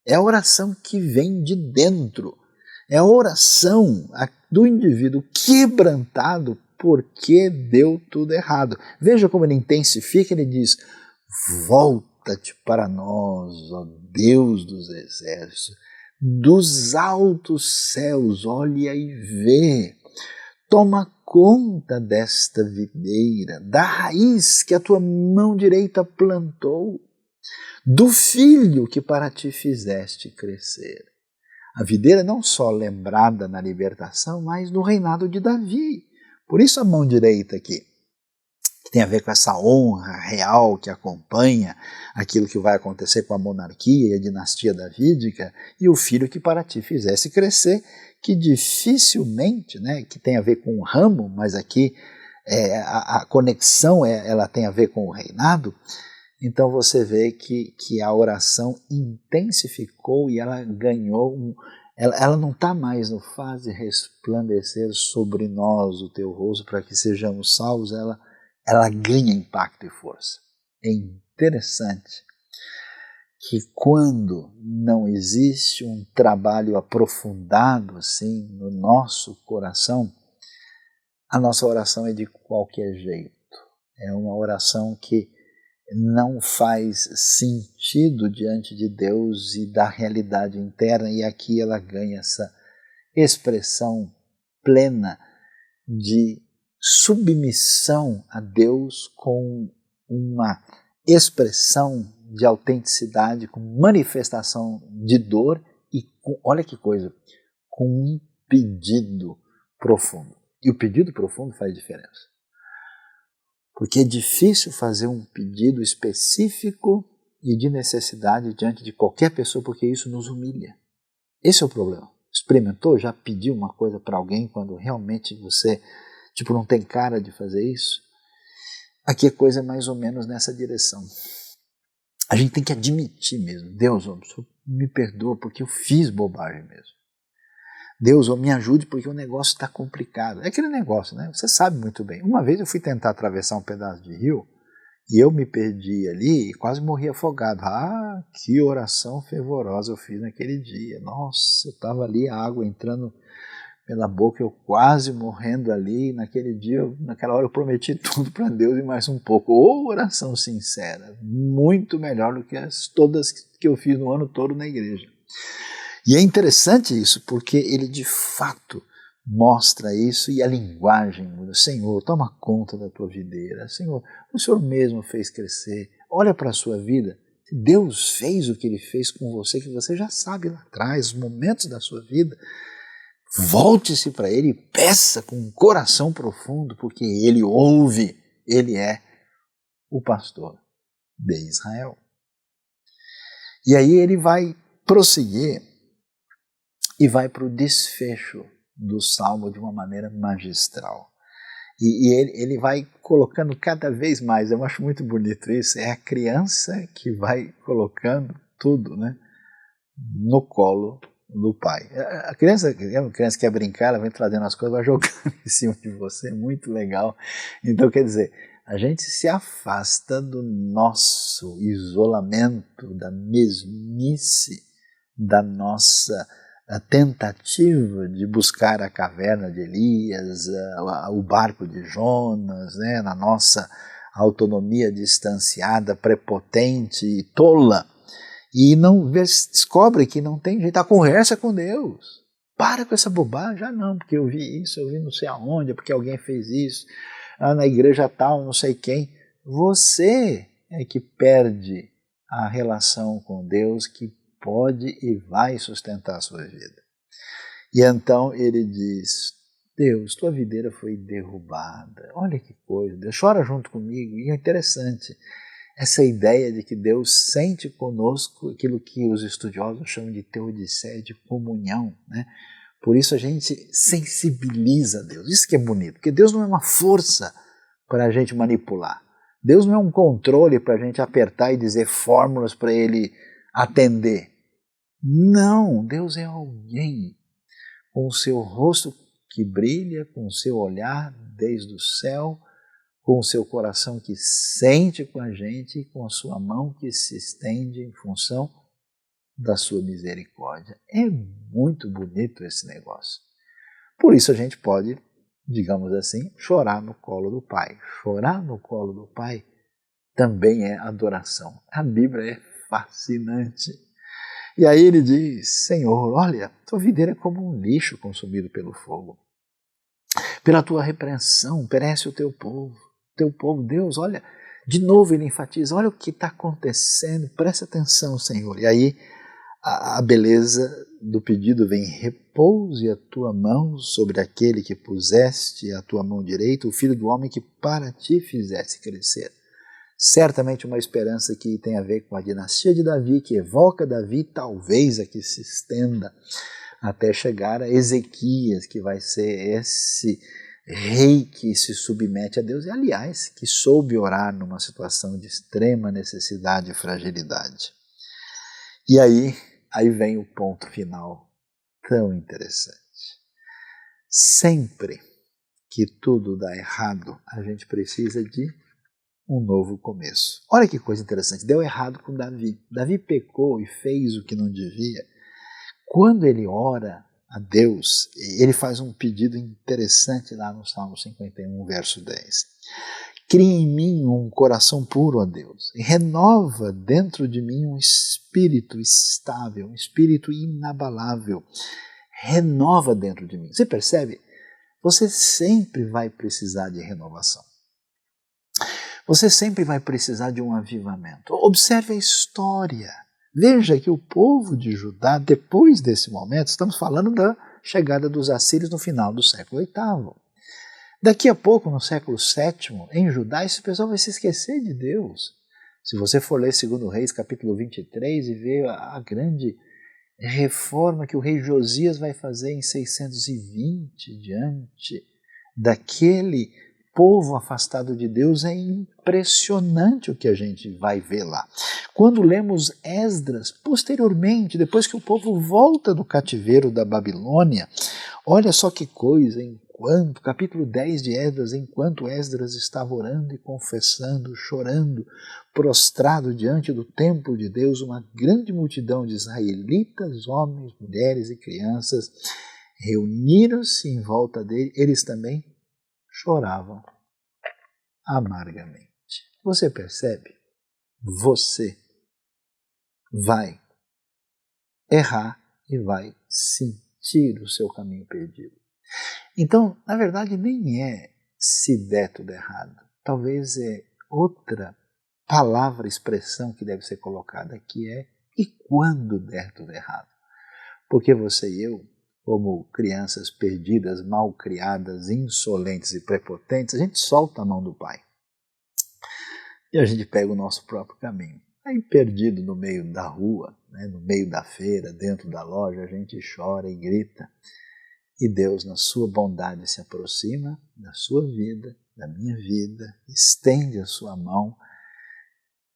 É a oração que vem de dentro. É a oração do indivíduo quebrantado porque deu tudo errado. Veja como ele intensifica, ele diz, volta-te para nós, ó Deus dos exércitos, dos altos céus, olha e vê, toma conta desta videira, da raiz que a tua mão direita plantou, do filho que para ti fizeste crescer. A videira não só lembrada na libertação, mas no reinado de Davi. Por isso a mão direita aqui, que tem a ver com essa honra real que acompanha aquilo que vai acontecer com a monarquia e a dinastia davídica, e o filho que para ti fizesse crescer, que dificilmente, né, que tem a ver com o ramo, mas aqui a conexão ela tem a ver com o reinado. Então você vê que a oração intensificou e ela ganhou, ela não está mais no faze resplandecer sobre nós o teu rosto para que sejamos salvos, ela ganha impacto e força. É interessante que quando não existe um trabalho aprofundado assim no nosso coração, a nossa oração é de qualquer jeito. É uma oração que não faz sentido diante de Deus e da realidade interna, e aqui ela ganha essa expressão plena de submissão a Deus com uma expressão de autenticidade, com manifestação de dor e com, olha que coisa, com um pedido profundo. E o pedido profundo faz diferença. Porque é difícil fazer um pedido específico e de necessidade diante de qualquer pessoa, porque isso nos humilha. Esse é o problema. Experimentou? Já pediu uma coisa para alguém quando realmente você não tem cara de fazer isso? Aqui a coisa é mais ou menos nessa direção. A gente tem que admitir mesmo. Deus, me perdoa porque eu fiz bobagem mesmo. Deus, me ajude porque o negócio está complicado. É aquele negócio, né? Você sabe muito bem. Uma vez eu fui tentar atravessar um pedaço de rio e eu me perdi ali e quase morri afogado. Ah, que oração fervorosa eu fiz naquele dia. Nossa, eu estava ali, a água entrando pela boca, eu quase morrendo ali. Naquele dia, naquela hora eu prometi tudo para Deus e mais um pouco. Ô, oração sincera, muito melhor do que todas que eu fiz no ano todo na igreja. E é interessante isso, porque ele de fato mostra isso e a linguagem muda. Senhor, toma conta da tua videira. Senhor, o Senhor mesmo fez crescer. Olha para a sua vida. Deus fez o que Ele fez com você, que você já sabe lá atrás, os momentos da sua vida. Volte-se para Ele e peça com um coração profundo, porque Ele ouve. Ele é o pastor de Israel. E aí ele vai prosseguir e vai para o desfecho do Salmo de uma maneira magistral. E ele vai colocando cada vez mais, eu acho muito bonito isso, é a criança que vai colocando tudo, né, no colo do pai. A criança quer brincar, ela vem trazendo as coisas, vai jogando em cima de você, é muito legal. Então, quer dizer, a gente se afasta do nosso isolamento, da mesmice, da nossa a tentativa de buscar a caverna de Elias, o barco de Jonas, né, na nossa autonomia distanciada, prepotente e tola, e não descobre que não tem jeito, a conversa com Deus. Para com essa bobagem, não, porque eu vi isso, eu vi não sei aonde, porque alguém fez isso, na igreja tal, não sei quem. Você é que perde a relação com Deus, que pode e vai sustentar a sua vida. E então ele diz, Deus, tua videira foi derrubada. Olha que coisa, Deus chora junto comigo. E é interessante essa ideia de que Deus sente conosco aquilo que os estudiosos chamam de teodiceia, de comunhão, né? Por isso a gente sensibiliza a Deus. Isso que é bonito, porque Deus não é uma força para a gente manipular. Deus não é um controle para a gente apertar e dizer fórmulas para Ele atender. Não, Deus é alguém com o seu rosto que brilha, com o seu olhar desde o céu, com o seu coração que sente com a gente e com a sua mão que se estende em função da sua misericórdia. É muito bonito esse negócio. Por isso a gente pode, digamos assim, chorar no colo do Pai. Chorar no colo do Pai também é adoração. A Bíblia é fascinante. E aí ele diz, Senhor, olha, tua videira é como um lixo consumido pelo fogo. Pela tua repreensão perece o teu povo. Deus, olha, de novo ele enfatiza, olha o que está acontecendo, presta atenção, Senhor. E aí a beleza do pedido vem, repouse a tua mão sobre aquele que puseste a tua mão direita, o filho do homem que para ti fizeste crescer. Certamente uma esperança que tem a ver com a dinastia de Davi, que evoca Davi, talvez a que se estenda até chegar a Ezequias, que vai ser esse rei que se submete a Deus e, aliás, que soube orar numa situação de extrema necessidade e fragilidade. E aí vem o ponto final tão interessante. Sempre que tudo dá errado, a gente precisa de um novo começo. Olha que coisa interessante, deu errado com Davi. Davi pecou e fez o que não devia. Quando ele ora a Deus, ele faz um pedido interessante lá no Salmo 51, verso 10. Cria em mim um coração puro, ó Deus, e renova dentro de mim um espírito estável, um espírito inabalável. Renova dentro de mim. Você percebe? Você sempre vai precisar de renovação. Você sempre vai precisar de um avivamento. Observe a história. Veja que o povo de Judá, depois desse momento, estamos falando da chegada dos assírios no final do século VIII. Daqui a pouco, no século VII, em Judá, esse pessoal vai se esquecer de Deus. Se você for ler 2 Reis, capítulo 23, e ver a grande reforma que o rei Josias vai fazer em 620, diante daquele povo afastado de Deus, é impressionante o que a gente vai ver lá. Quando lemos Esdras, posteriormente, depois que o povo volta do cativeiro da Babilônia, olha só que coisa, capítulo 10 de Esdras, enquanto Esdras estava orando e confessando, chorando, prostrado diante do templo de Deus, uma grande multidão de israelitas, homens, mulheres e crianças, reuniram-se em volta dele, eles também choravam amargamente. Você percebe? Você vai errar e vai sentir o seu caminho perdido. Então, na verdade, nem é se der tudo errado. Talvez é outra palavra, expressão que deve ser colocada, que é e quando der tudo errado. Porque você e eu, como crianças perdidas, mal criadas, insolentes e prepotentes, a gente solta a mão do pai. E a gente pega o nosso próprio caminho. Aí perdido no meio da rua, no meio da feira, dentro da loja, a gente chora e grita. E Deus, na sua bondade, se aproxima da sua vida, da minha vida, estende a sua mão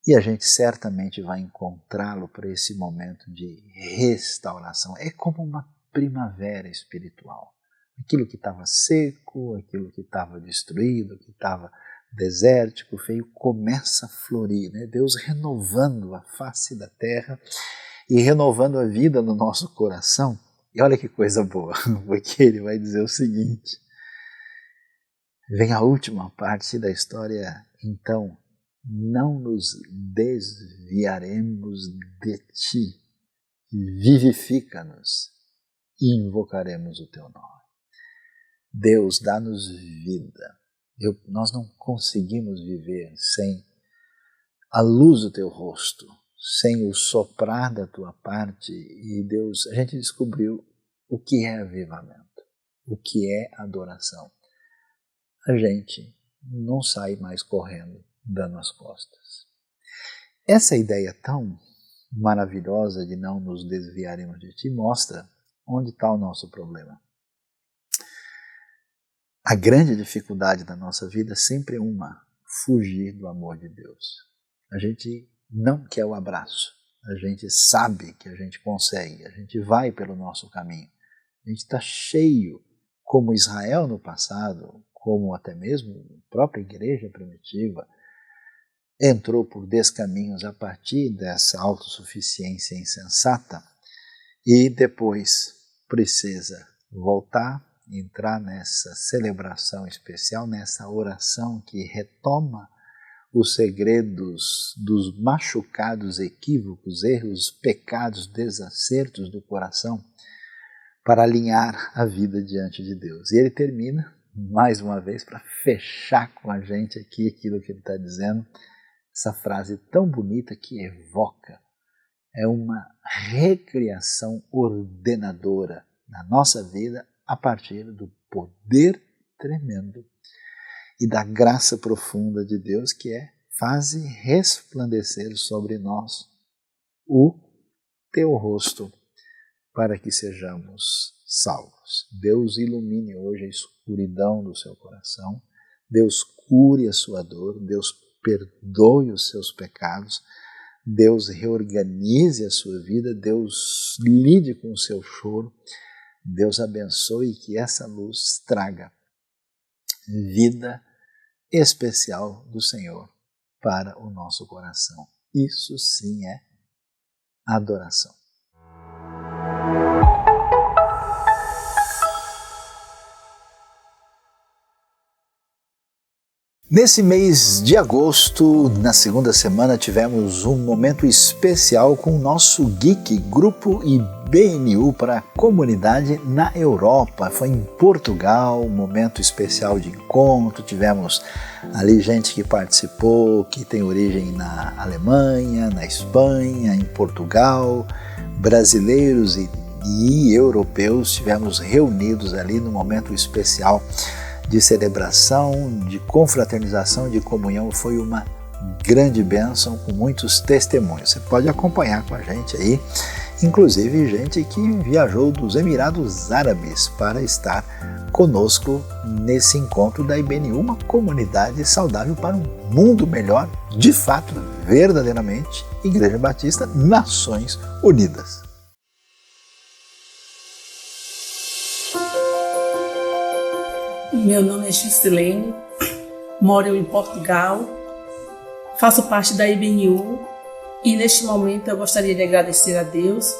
e a gente certamente vai encontrá-lo para esse momento de restauração. É como uma primavera espiritual. Aquilo que estava seco, aquilo que estava destruído, que estava desértico, feio, começa a florir. Deus renovando a face da terra e renovando a vida no nosso coração. E olha que coisa boa, porque ele vai dizer o seguinte, vem a última parte da história, então, não nos desviaremos de ti, vivifica-nos e invocaremos o teu nome. Deus, dá-nos vida. Nós não conseguimos viver sem a luz do teu rosto, sem o soprar da tua parte. E Deus, a gente descobriu o que é avivamento, o que é adoração. A gente não sai mais correndo, dando as costas. Essa ideia tão maravilhosa de não nos desviarmos de ti mostra onde está o nosso problema. A grande dificuldade da nossa vida sempre é fugir do amor de Deus. A gente não quer o abraço, a gente sabe que a gente consegue, a gente vai pelo nosso caminho. A gente está cheio, como Israel no passado, como até mesmo a própria igreja primitiva, entrou por descaminhos a partir dessa autossuficiência insensata e depois precisa voltar, entrar nessa celebração especial, nessa oração que retoma os segredos dos machucados equívocos, erros, pecados, desacertos do coração para alinhar a vida diante de Deus. E ele termina, mais uma vez, para fechar com a gente aqui aquilo que ele está dizendo, essa frase tão bonita que evoca, é uma recriação ordenadora na nossa vida a partir do poder tremendo e da graça profunda de Deus, que faze resplandecer sobre nós o teu rosto para que sejamos salvos. Deus ilumine hoje a escuridão do seu coração, Deus cure a sua dor, Deus perdoe os seus pecados, Deus reorganize a sua vida, Deus lide com o seu choro, Deus abençoe que essa luz traga vida especial do Senhor para o nosso coração. Isso sim é adoração. Nesse mês de agosto, na segunda semana, tivemos um momento especial com o nosso GEEK, Grupo IBNU para a Comunidade na Europa. Foi em Portugal, um momento especial de encontro, tivemos ali gente que participou, que tem origem na Alemanha, na Espanha, em Portugal, brasileiros e europeus, estivemos reunidos ali num momento especial de celebração, de confraternização, de comunhão. Foi uma grande bênção com muitos testemunhos. Você pode acompanhar com a gente aí, inclusive gente que viajou dos Emirados Árabes para estar conosco nesse encontro da IBNU, uma comunidade saudável para um mundo melhor, de fato, verdadeiramente, Igreja Batista Nações Unidas. Meu nome é Juscelene, moro em Portugal, faço parte da IBNU e neste momento eu gostaria de agradecer a Deus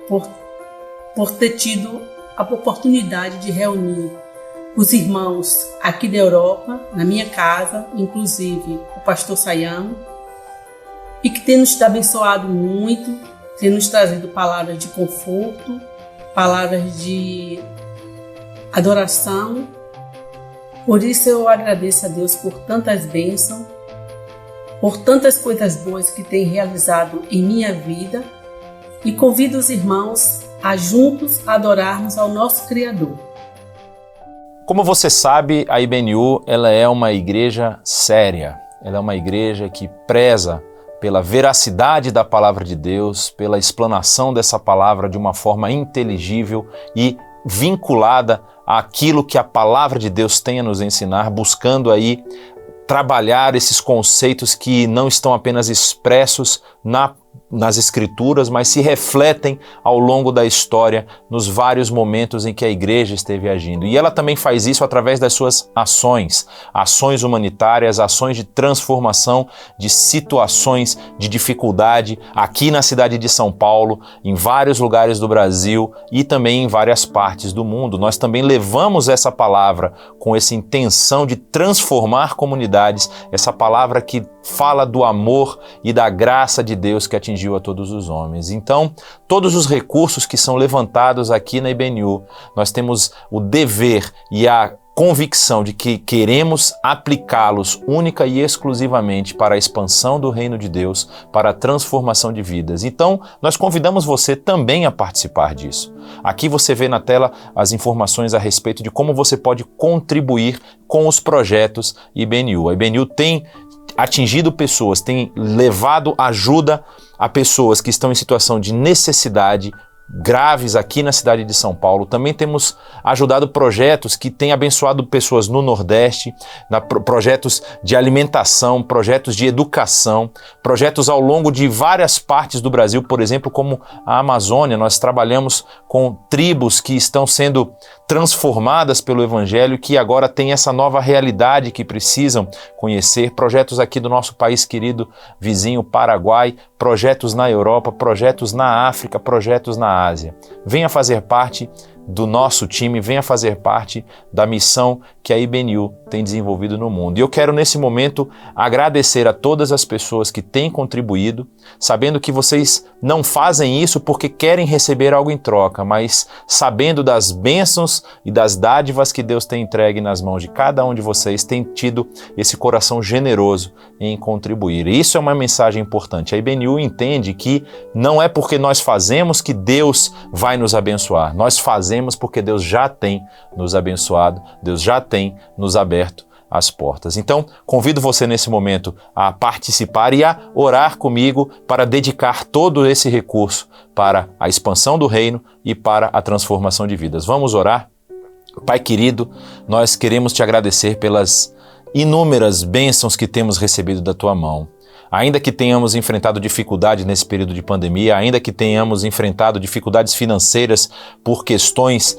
por ter tido a oportunidade de reunir os irmãos aqui da Europa, na minha casa, inclusive o pastor Sayão, e que tem nos abençoado muito, tem nos trazido palavras de conforto, palavras de adoração. Por isso eu agradeço a Deus por tantas bênçãos, por tantas coisas boas que tem realizado em minha vida e convido os irmãos a juntos adorarmos ao nosso Criador. Como você sabe, a IBNU ela é uma igreja séria, ela é uma igreja que preza pela veracidade da palavra de Deus, pela explanação dessa palavra de uma forma inteligível e vinculada àquilo que a palavra de Deus tem a nos ensinar, buscando aí trabalhar esses conceitos que não estão apenas expressos nas Escrituras, mas se refletem ao longo da história, nos vários momentos em que a igreja esteve agindo. E ela também faz isso através das suas ações humanitárias, ações de transformação de situações de dificuldade aqui na cidade de São Paulo, em vários lugares do Brasil e também em várias partes do mundo. Nós também levamos essa palavra com essa intenção de transformar comunidades, essa palavra que fala do amor e da graça de Deus que atingiu a todos os homens. Então, todos os recursos que são levantados aqui na IBNU, nós temos o dever e a convicção de que queremos aplicá-los única e exclusivamente para a expansão do reino de Deus, para a transformação de vidas. Então, nós convidamos você também a participar disso. Aqui você vê na tela as informações a respeito de como você pode contribuir com os projetos IBNU. A IBNU tem atingido pessoas, tem levado ajuda a pessoas que estão em situação de necessidade graves aqui na cidade de São Paulo. Também temos ajudado projetos que têm abençoado pessoas no Nordeste, projetos de alimentação, projetos de educação, projetos ao longo de várias partes do Brasil, por exemplo, como a Amazônia. Nós trabalhamos com tribos que estão sendo transformadas pelo Evangelho, que agora têm essa nova realidade que precisam conhecer. Projetos aqui do nosso país querido vizinho Paraguai, projetos na Europa, projetos na África, projetos na Ásia. Venha fazer parte do nosso time, venha fazer parte da missão que a IBNU tem desenvolvido no mundo. E eu quero nesse momento agradecer a todas as pessoas que têm contribuído, sabendo que vocês não fazem isso porque querem receber algo em troca, mas sabendo das bênçãos e das dádivas que Deus tem entregue nas mãos de cada um de vocês, tem tido esse coração generoso em contribuir. E isso é uma mensagem importante. A IBNU entende que não é porque nós fazemos que Deus vai nos abençoar. Nós fazemos porque Deus já tem nos abençoado, Deus já tem nos aberto as portas. Então, convido você nesse momento a participar e a orar comigo para dedicar todo esse recurso para a expansão do reino e para a transformação de vidas. Vamos orar? Pai querido, nós queremos te agradecer pelas inúmeras bênçãos que temos recebido da tua mão. Ainda que tenhamos enfrentado dificuldades nesse período de pandemia, ainda que tenhamos enfrentado dificuldades financeiras por questões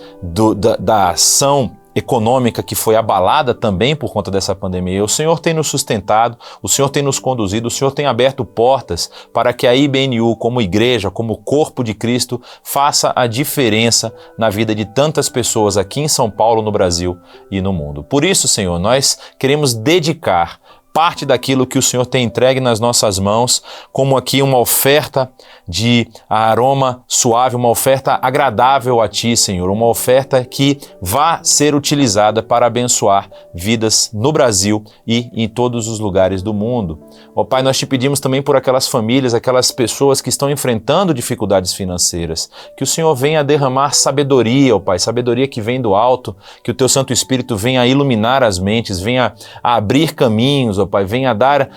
da ação econômica que foi abalada também por conta dessa pandemia, o Senhor tem nos sustentado, o Senhor tem nos conduzido, o Senhor tem aberto portas para que a IBNU, como igreja, como corpo de Cristo, faça a diferença na vida de tantas pessoas aqui em São Paulo, no Brasil e no mundo. Por isso, Senhor, nós queremos dedicar parte daquilo que o Senhor tem entregue nas nossas mãos, como aqui uma oferta de aroma suave, uma oferta agradável a Ti, Senhor, uma oferta que vá ser utilizada para abençoar vidas no Brasil e em todos os lugares do mundo. Ó Pai, nós te pedimos também por aquelas famílias, aquelas pessoas que estão enfrentando dificuldades financeiras, que o Senhor venha derramar sabedoria, ó Pai, sabedoria que vem do alto, que o Teu Santo Espírito venha iluminar as mentes, venha a abrir caminhos, ó Pai, venha a dar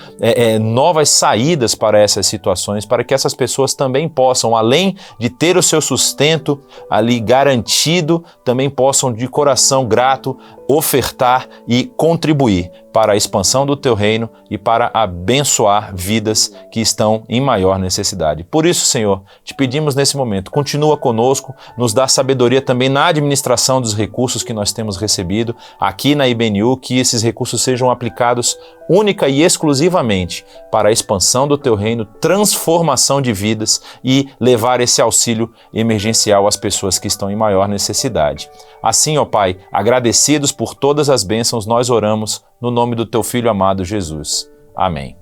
novas saídas para essas situações, para que essas pessoas também possam, além de ter o seu sustento ali garantido, também possam de coração grato ofertar e contribuir para a expansão do Teu reino e para abençoar vidas que estão em maior necessidade. Por isso, Senhor, te pedimos nesse momento, continua conosco, nos dá sabedoria também na administração dos recursos que nós temos recebido aqui na IBNU, que esses recursos sejam aplicados única e exclusivamente para a expansão do Teu reino, transformação de vidas e levar esse auxílio emergencial às pessoas que estão em maior necessidade. Assim, ó Pai, agradecidos por todas as bênçãos, nós oramos no nome do Teu Filho amado Jesus. Amém.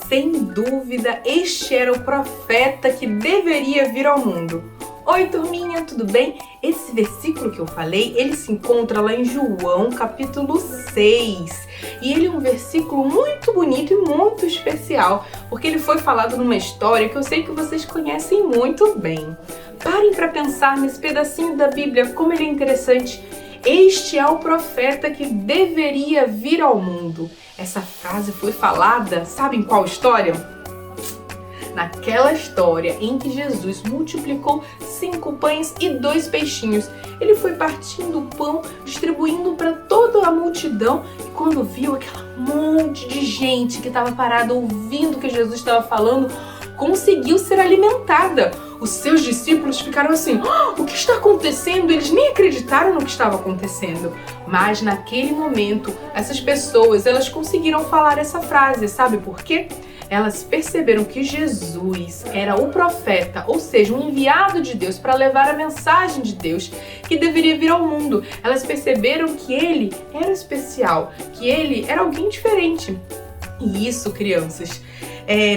Sem dúvida, este era o profeta que deveria vir ao mundo. Oi, turminha, tudo bem? Esse versículo que eu falei, ele se encontra lá em João, capítulo 6. E ele é um versículo muito bonito e muito especial, porque ele foi falado numa história que eu sei que vocês conhecem muito bem. Parem para pensar nesse pedacinho da Bíblia, como ele é interessante. Este é o profeta que deveria vir ao mundo. Essa frase foi falada, sabe em qual história? Naquela história em que Jesus multiplicou 5 pães e 2 peixinhos. Ele foi partindo o pão, distribuindo para toda a multidão, e quando viu aquele monte de gente que estava parada ouvindo o que Jesus estava falando, conseguiu ser alimentada. Os seus discípulos ficaram assim, o que está acontecendo? Eles nem acreditaram no que estava acontecendo. Mas naquele momento, essas pessoas, elas conseguiram falar essa frase, sabe por quê? Elas perceberam que Jesus era o profeta, ou seja, um enviado de Deus para levar a mensagem de Deus que deveria vir ao mundo. Elas perceberam que ele era especial, que ele era alguém diferente. E isso, crianças,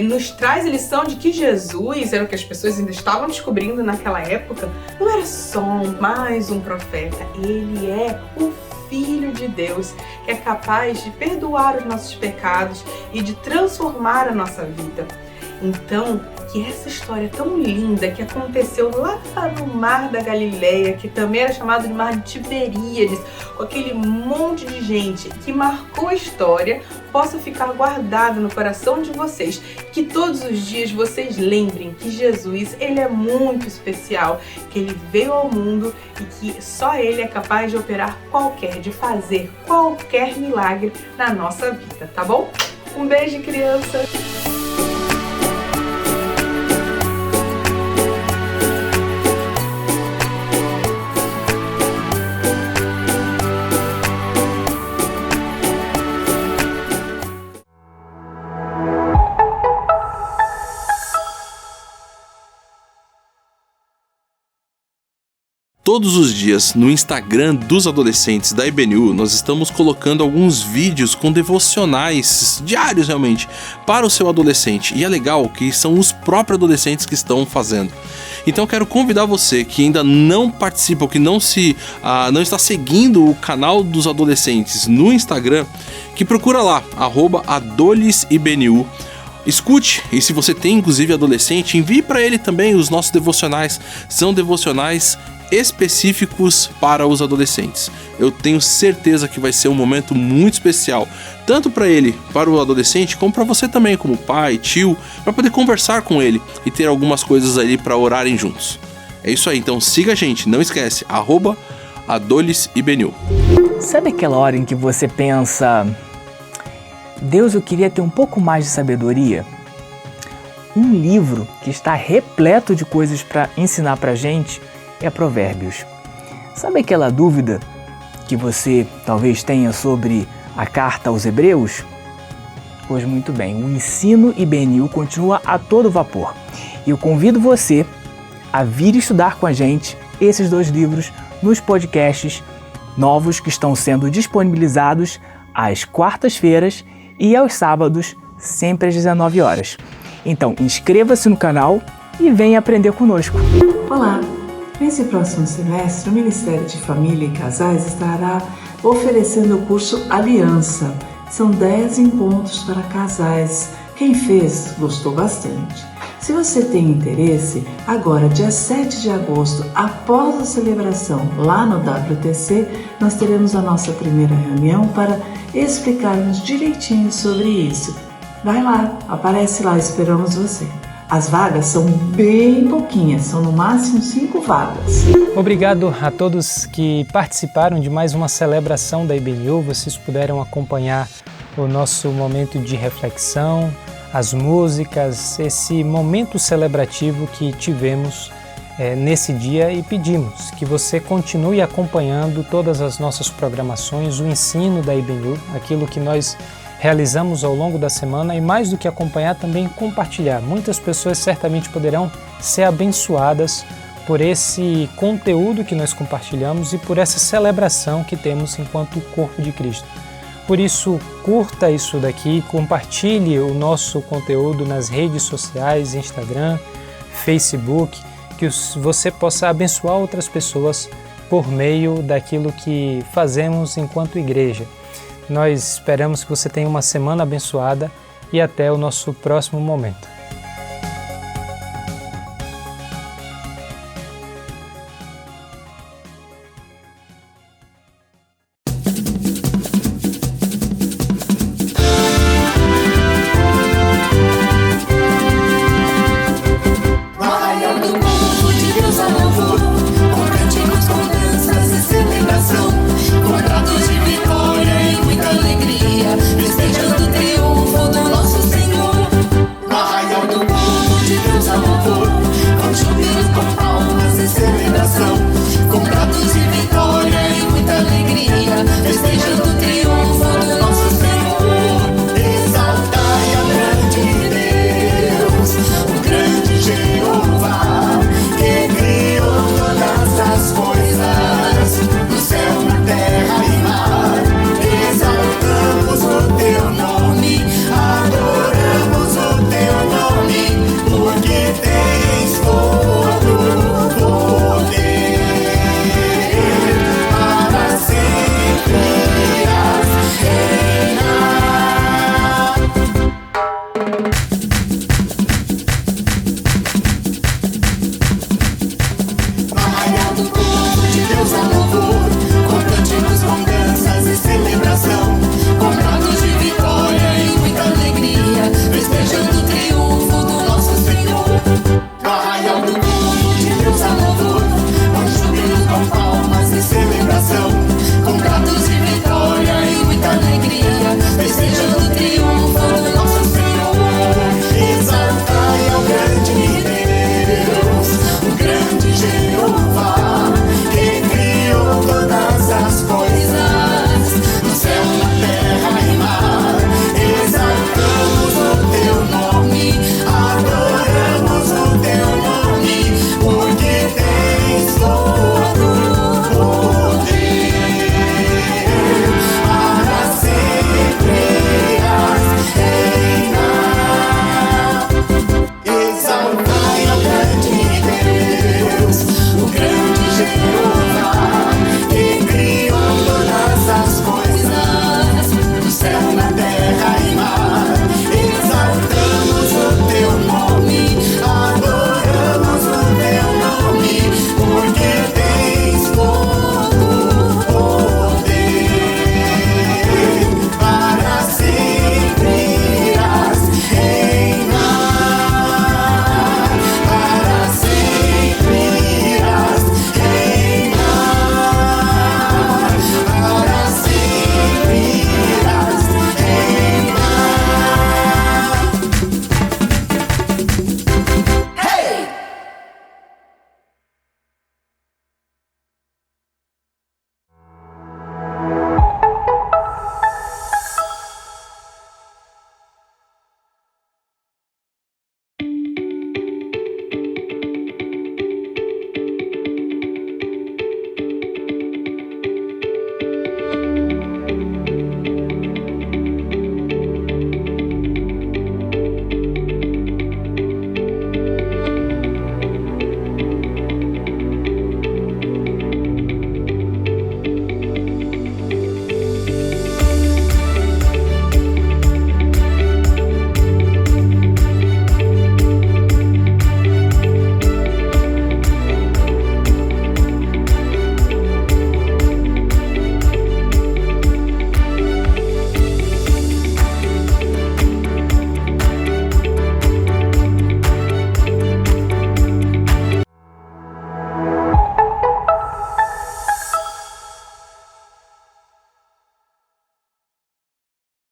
nos traz a lição de que Jesus, era o que as pessoas ainda estavam descobrindo naquela época, não era só mais um profeta, ele é o Filho de Deus, que é capaz de perdoar os nossos pecados e de transformar a nossa vida. Então, que essa história tão linda que aconteceu lá no Mar da Galileia, que também era chamado de Mar de Tiberíades, com aquele monte de gente que marcou a história, possa ficar guardada no coração de vocês. Que todos os dias vocês lembrem que Jesus, ele é muito especial, que ele veio ao mundo e que só ele é capaz de operar de fazer qualquer milagre na nossa vida, tá bom? Um beijo, criança! Todos os dias, no Instagram dos adolescentes da IBNU, nós estamos colocando alguns vídeos com devocionais diários realmente para o seu adolescente. E é legal que são os próprios adolescentes que estão fazendo. Então eu quero convidar você que ainda não participa, ou que não está seguindo o canal dos adolescentes no Instagram, que procura lá, @adolesibnu. Escute, e se você tem inclusive adolescente, envie para ele também os nossos devocionais. São devocionais específicos para os adolescentes. Eu tenho certeza que vai ser um momento muito especial, tanto para ele, para o adolescente, como para você também, como pai, tio, para poder conversar com ele e ter algumas coisas ali para orarem juntos. É isso aí, então siga a gente, não esquece, @adolesibnu. Sabe aquela hora em que você pensa, Deus, eu queria ter um pouco mais de sabedoria? Um livro que está repleto de coisas para ensinar pra gente é Provérbios. Sabe aquela dúvida que você talvez tenha sobre a carta aos Hebreus? Pois muito bem, o ensino IBNU continua a todo vapor. E eu convido você a vir estudar com a gente esses 2 livros nos podcasts novos que estão sendo disponibilizados às quartas-feiras e aos sábados, sempre às 19 horas. Então, inscreva-se no canal e venha aprender conosco. Olá! Nesse próximo semestre, o Ministério de Família e Casais estará oferecendo o curso Aliança. São 10 encontros para casais. Quem fez gostou bastante. Se você tem interesse, agora dia 7 de agosto, após a celebração lá no WTC, nós teremos a nossa primeira reunião para explicarmos direitinho sobre isso. Vai lá, aparece lá, esperamos você. As vagas são bem pouquinhas, são no máximo 5 vagas. Obrigado a todos que participaram de mais uma celebração da IBNU. Vocês puderam acompanhar o nosso momento de reflexão, as músicas, esse momento celebrativo que tivemos nesse dia, e pedimos que você continue acompanhando todas as nossas programações, o ensino da IBNU, aquilo que nós realizamos ao longo da semana, e mais do que acompanhar, também compartilhar. Muitas pessoas certamente poderão ser abençoadas por esse conteúdo que nós compartilhamos e por essa celebração que temos enquanto corpo de Cristo. Por isso, curta isso daqui, compartilhe o nosso conteúdo nas redes sociais, Instagram, Facebook, que você possa abençoar outras pessoas por meio daquilo que fazemos enquanto igreja. Nós esperamos que você tenha uma semana abençoada e até o nosso próximo momento.